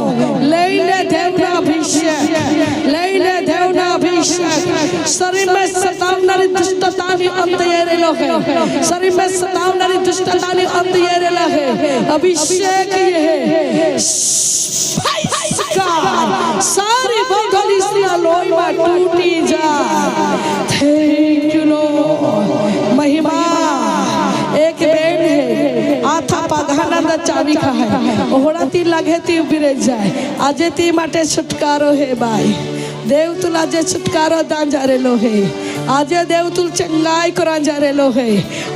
લઈને દેવના અભિષેક લઈને દેવના અભિષેક શરીર में સતાવનારી દુષ્ટતાની અંત એરેલો હે શરીર में સતાવનારી દુષ્ટતાની અંત એરેલા હે અભિષેક ये है सारी बंधनी स्त्रियां लोई में टूटी जा थैंक यू लॉर्ड महिमा एक बेड है आथा पगानंद चावी का है ओहड़ा ती लगे ती उभी रह जाए आजे ती माटे छुटकारो है भाई देव तुला जे छुटकारो दान जारेलो है आजे देव तुल चंगाई करा जारेलो है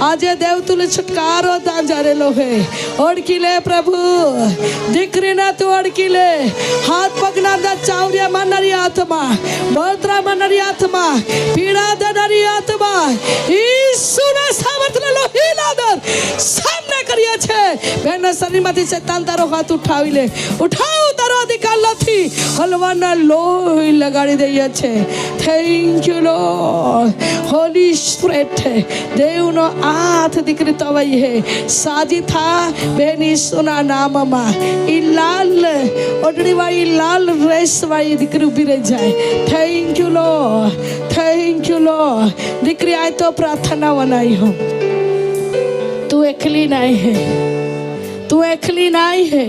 आजे देव तुल छुटकारो दान जारेलो है ओढ़की ले प्रभु दिक्री ना तू ओढ़की ले हाथ पगना दा चावरिया मानरी आत्मा बलत्रा मानरी आत्मा पीड़ा देनारी आत्मा यीशु ने सामर्थ लो हीलादर सामने करिया छे बेन शरीर माथी शैतान तारो हाथ उठावी ले उठाओ तारो अधिकार लथी हलवाना लोही लगाड़ी दઈએ છે thank you lord holy spirit દેવનો હાથ દીકરી તવાઈ હે સાજી થા બેની સોના નામમાં ઈ લાલ ઓડણીવાળી લાલ રેસવાળી દીકરી ઊભી રહી જાય થેન્ક યુ લોર્ડ દીકરી આય તો પ્રાર્થના બનાવી હો તું એકલી નહીં હે તું એકલી નહીં હે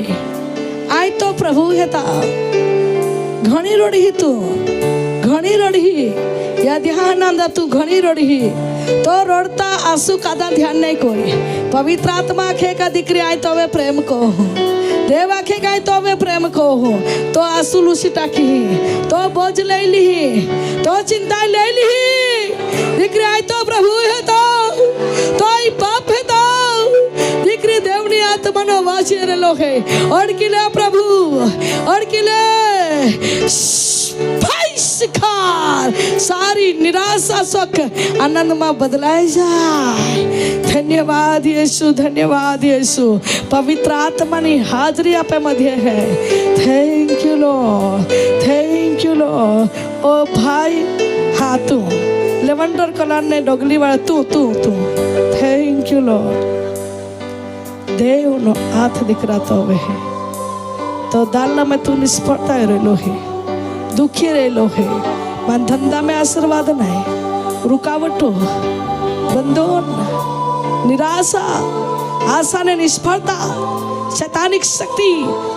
આય તો પ્રભુ હતા घणी रड़ी तू घणी रड़ी या ध्यान आंदा तू घणी रड़ी तो रड़ता आंसू कादा ध्यान नहीं कोई पवित्र आत्मा आखे का दिक्री आए तो वे प्रेम को देव आखे का तो वे प्रेम को तो आंसू लूसी टाकी तो बोझ ले ली तो चिंता ले ली दिक्री आए तो प्रभु है तो आई पाप है तो दिक्री देवनी आत्मा नो वाची रेलो है और किले प्रभु और किले सारी निराशा सुख आनंद में बदलाए जाए धन्यवाद यीशु पवित्र आत्मा नी हाजरी आपे मध्य है थैंक यू लॉर्ड ओ भाई हाँ तू लेवेंडर कलर ने डोगली वाला तू थैंक यू लॉर्ड देव नो हाथ दिख रहा तो वे तो दालना में तू निष्फलता रहेलो है दुखी रहेलो है मन धंधा में आशीर्वाद नहीं रुकावटो बंधन निराशा आशा ने निष्फलता शैतानिक शक्ति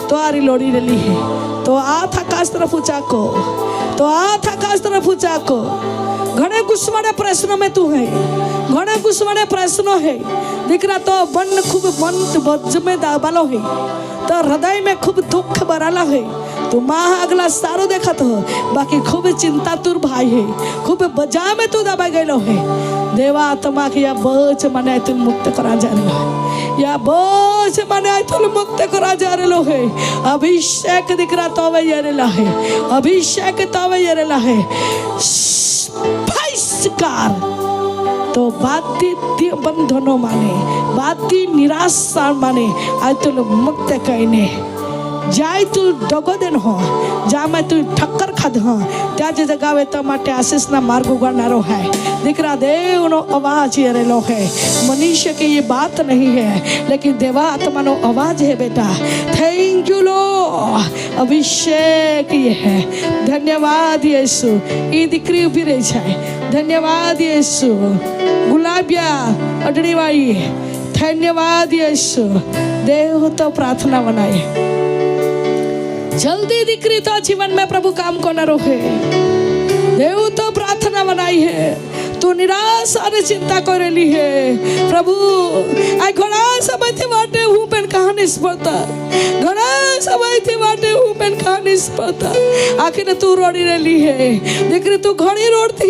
तो आरी लोड़ी रही है तो हाथ आकाश तरफ ऊंचा को घणे गुस्वाड़े प्रश्नों में तू है घणे गुस्वाड़े प्रश्नों है दिखरा तो मन खूब मन बज में दाबालो है तो हृदय में खूब दुख भराला है तू माँ अगला सारो देखा तो बाकी खूब चिंता तुर भाई है खूब बजा में तू दबा गए है देवा आत्मा की या बोझ मने तुम मुक्त करा जा रहे हो या बोझ मने तुम मुक्त करा जा रहे है अभिषेक दिख रहा तो वे ये रेला है अभिषेक तो वे ये रेला है भाईस्कार तो बाती बंधनों माने बाती निराशा माने आज तुम मुक्त कहने जाय तू डगो देन हो जा मैं तू ठक्कर खाद हो त्या जे जगावे तो माटे आशीष ना मार्ग उगाड़नारो है दिकरा देव नो आवाज ये रेलो है मनुष्य की ये बात नहीं है लेकिन देवा आत्मा नो आवाज है बेटा थैंक यू लॉर्ड अभिषेक ये है धन्यवाद यीशु ये दिकरी उभी रही जाए धन्यवाद यीशु गुलाबिया अडड़ी वाली धन्यवाद यीशु देव तो प्रार्थना बनाए जल्दी दिक्री तो जीवन में प्रभु काम को न रोके देव तो प्रार्थना बनाई है तू निराशा ने चिंता कर रही है प्रभु आई घना समय थी वाटे हूँ पेन कहानी स्पर्धा घना समय थी वाटे हूँ पेन कहानी स्पर्धा आखिर तू रोड़ी रही है दिक्री तू घनी रोड़ती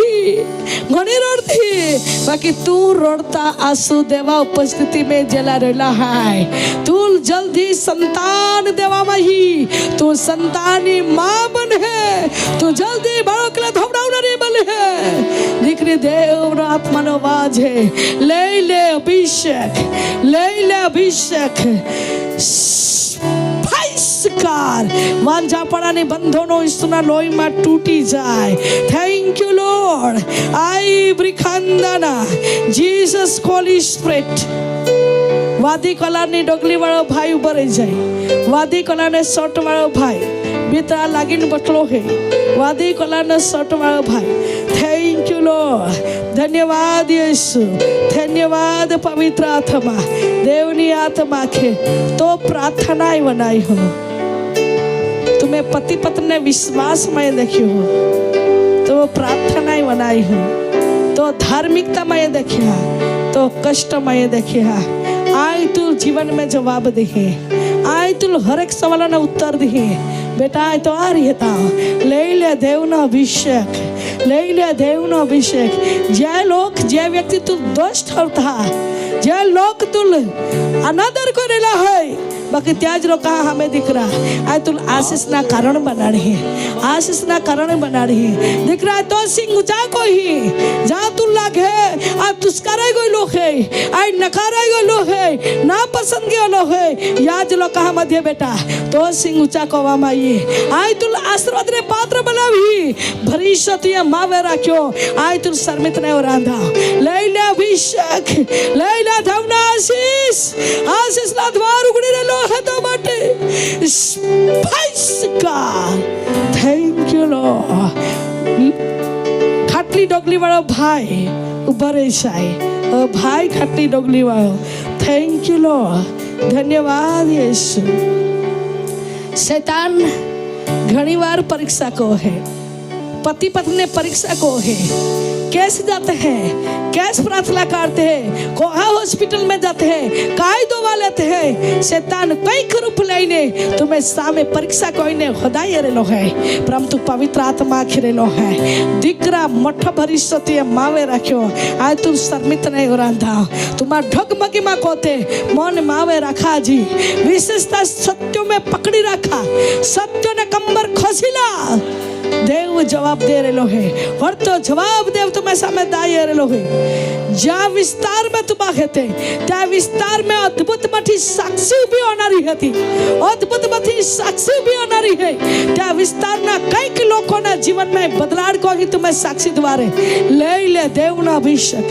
बाकी तू रोड़ता आंसू देवा उपस्थिति में जला रेला है तू जल्दी संतान देवा मही तू संतानी माँ बन है तू जल्दी बाळकला धोवडावणारी बन है दिक्री देव आत्मा नो आवाज है ले ले अभिषेक भाईस्कार वांझापणाने बंधनो ईसुना लोहीमां तूटी जाए थैंक यू लॉर्ड आई બ્રિખાંદાના જીસસ હોલી સ્પિરિટ વાદી કલાની ડગલી વાળો ભાઈ ઉભો રહી જાય. વાદી કલાને શર્ટ વાળો ભાઈ બેતા લાગીને બટલો હે. વાદી કલાનો શર્ટ વાળો ભાઈ. Thank you Lord. ધન્યવાદ યેસુ. ધન્યવાદ પવિત્ર આત્મા. દેવની આત્મા કે તો પ્રાર્થના બનાई हो. तुम्हें पति पत्नी ने विश्वास में देखी हो तो प्रार्थना बनाई हो. तो धार्मिकता में देखिया तो कष्ट में देखिया. आय तू जीवन में जवाब दे. आय तू हर एक सवाल ना उत्तर दे. बेटा आय तो आ रही था. ले ले देवनो अभिषेक. ले ले देवनो अभिषेक. जे लोग जे व्यक्ति तू दोष ठरता जे लोग तू अनादर करेला है बाकी त्याज लोग कहा हमें दिख रहा है तुल आशीष ना कारण बना रही है. आशीष ना कारण बना रही है. दिख रहा है तो सिंह ऊंचा को ही जहाँ तू लागे आप दुष्कारा गो लोग है आई नकारा गो लोग है ना पसंद के लोग है याद लोग कहा मध्य बेटा तो सिंह ऊंचा को वामाइए आई तुल आशीर्वाद ने पात्र बनावी भविष्य ये मावे राख्यो आई तुल शर्मित नहीं हो रहा. ले ले अभिषेक. ले ले धवना आशीष. आशीष ना द्वार उगड़ी रे હતો માટે સ્પાઈસ કા. Thank you Lord. ખાટલી ડોગલી વાળો ભાઈ ઉભા રહી જાય. ભાઈ ખાટલી ડોગલી વાળો. Thank you Lord. ધન્યવાદ યેસુ. शैतान घनी बार परीक्षा को है. पति पत्नी ने परीक्षा को है. कैसे जाते हैं कैसे प्रार्थना करते हैं कहाँ हॉस्पिटल में जाते हैं काय दवा लेते हैं. शैतान कई रूप लेने तुम्हें सामे परीक्षा कोई ने खुदाई रेलो है परंतु पवित्र आत्मा खिरेलो है. दीकरा मठ भरिष्य मावे रखो आज तुम शर्मित नहीं हो रहा. तुम्हारा ढगमगी में कोते मन मावे रखा जी. विशेषता सत्यों में पकड़ी रखा. सत्य ने कंबर खोसिला. देव जवाब दे रेलो है. और तो जवाब देव तुम्हें सामे दाई रेलो है. ज्या विस्तार में तुम आते त्या विस्तार में अद्भुत मठी साक्षी भी होनारी हती. अद्भुत मठी साक्षी भी होनारी है. त्या विस्तार ना कई लोगों ना जीवन में बदलाव को ही तुम्हें साक्षी द्वारे ले ले देव ना अभिषेक.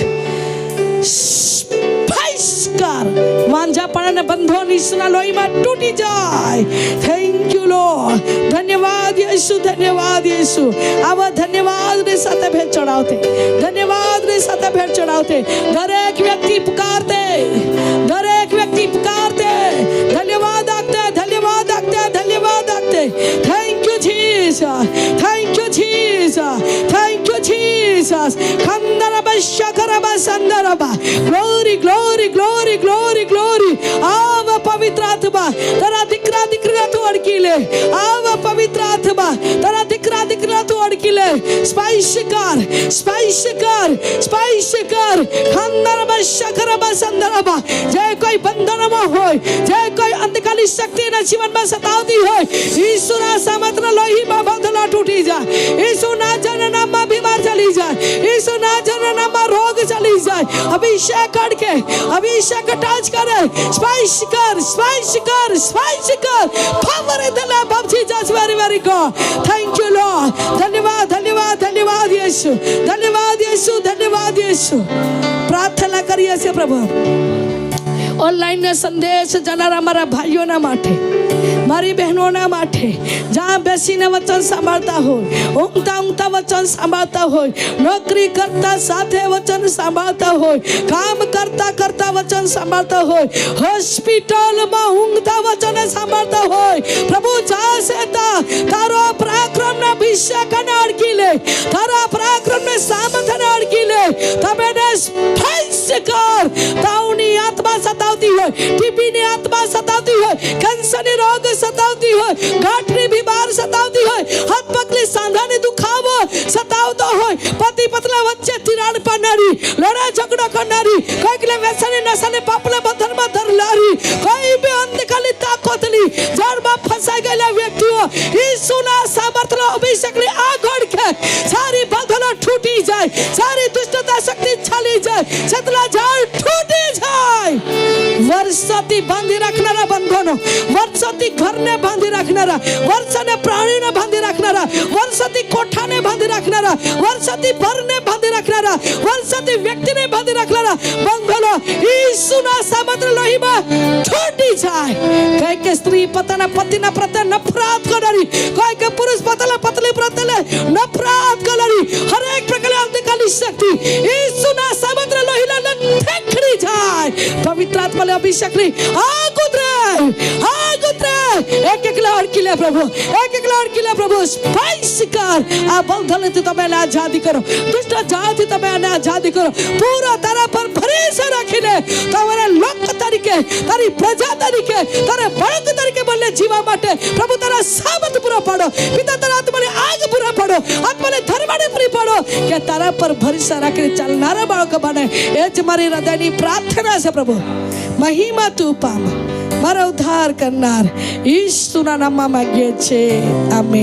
स्पाइसकार वांझापण ने बंधो निसना लोई में टूटी जाए. Thank you Lord. धन्यवाद यीशु. धन्यवाद यीशु. आवा धन्यवाद रे साथे भेंट चढ़ावते. धन्यवाद रे साथे भेंट चढ़ावते. दरेक व्यक्ति पुकारते. दरेक व्यक्ति पुकारते. धन्यवाद आते. धन्यवाद आते. धन्यवाद आते. Thank you Jesus. Thank you Jesus. Thank you Jesus. खंदरबा शकरबा संदरबा. Glory glory glory glory glory. आवा पवित्र आत्मा तेरा दिकरा दिकरा तू अड़की ले. आवा पवित्र आत्मा तेरा दिकरा दिकरा तू अड़की ले. स्पाइस कर. स्पाइस कर. स्पाइस कर. खंदरबा शकरबा संदरबा. जय कोई बंधन में होय जय कोई अंधकाली शक्ति ना जीवन में सतावती होय यीशु ना सामर्थ ना लोही में बंधना टूटी जाए. यीशु ना जन नाम में बीमार चली जाए. यीशु ना जन नाम में रोग चली जाए. अभिषेक करके अभिषेक टच करे. स्पाइस कर. स्पाइस कर. स्पाइस कर. Power in the name of Jesus. Very very God. Thank you Lord. धन्यवाद धन्यवाद धन्यवाद यीशु. धन्यवाद यीशु. धन्यवाद यीशु. प्रार्थना करिए से प्रभु ऑनलाइन ने संदेश जनारा हमारा भाइयों ना माटे मारी बहनों ना माटे जहाँ बेसी ने वचन संभालता हो ऊँगता ऊँगता वचन संभालता हो नौकरी करता साथे वचन संभालता हो काम करता करता वचन संभालता हो हॉस्पिटल में ऊँगता वचन संभालता हो प्रभु जहाँ से तारो पराक्रम ने अभिषेक ने अड़की ले. तारा पराक्रम ने सामर्थ ने अड़की ले. तबे ने स्पाइस कर. ताउनी आत्मा सतावती है. टीबी ने आत्मा सतावती है. कैंसर ने रोग सतावती है. गांठनी बीमार सतावती है. हाथ पकली सांधा ने दुखावो सतावतो है. पति पत्नी वच्चे तिराड़ पानारी लड़ा झगड़ा करनारी कोई व्यसन नशा पापले बंधन में धरलारी कोई भी अंधकाली ताकतली जड़ में फंसाई गए व्यक्तियों यीशु ना सामर्थ अभिषेक ले आगड़ के सारी बंधन टूटी जाए. सारी दुष्टता शक्ति चली जाए. सतला जाल टूटी जाए. वर्षों बांधी रखनारा बंधनो वर्षों घर ने बांधी रखनारा वर्ष ने प्राणी ने बांधी रखनारा वर्ष વર્ષોથી કોઠાને બાંધી રાખનારા, વર્ષોથી ભરને બાંધી રાખનારા, વર્ષોથી વ્યક્તિને બાંધી રાખનારા બંધનો ઈસુના સમગ્ર લોહીમાં છૂટી જાય. કઈ કે સ્ત્રી પોતાના પતિના પ્રત્યે નફરત કરનારી, કોઈ કે પુરુષ પોતાના પત્ની પ્રત્યે નફરત કરનારી હરેક પ્રકારની અંધકારની શક્તિ ઈસુના સમગ્ર લોહીના ઠેકડી જાય. પવિત્ર આત્માને અભિષેકની આગ ઉતરે, આગ ઉતરે. એક એકલા અડકી લે પ્રભુ, એક એકલા અડકી લે પ્રભુ. સ્પાઈસ કર આ બંધનથી તમે એને આઝાદી કરો, દુષ્ટ જાળથી તમે એને આઝાદી કરો. પૂરો તારા પર ભરોસો રાખીને તમારે લોક તરીકે, તારી પ્રજા તરીકે, તારે બાળક તરીકે બને જીવવા માટે પ્રભુ તારા સામર્થ પૂરો પાડો. પિતા તારા આત્માને આગ પૂરા પાડો, આત્માને ધર્મને પૂરી પાડો કે તારા પર ભરોસો રાખીને ચાલનારા બાળકો બને. એ જ મારી હૃદયની પ્રાર્થના છે પ્રભુ. મહિમા તું પામ, મારો ઉદ્ધાર કરનાર ઈસુના નામમાં માંગીએ છે. આમેન.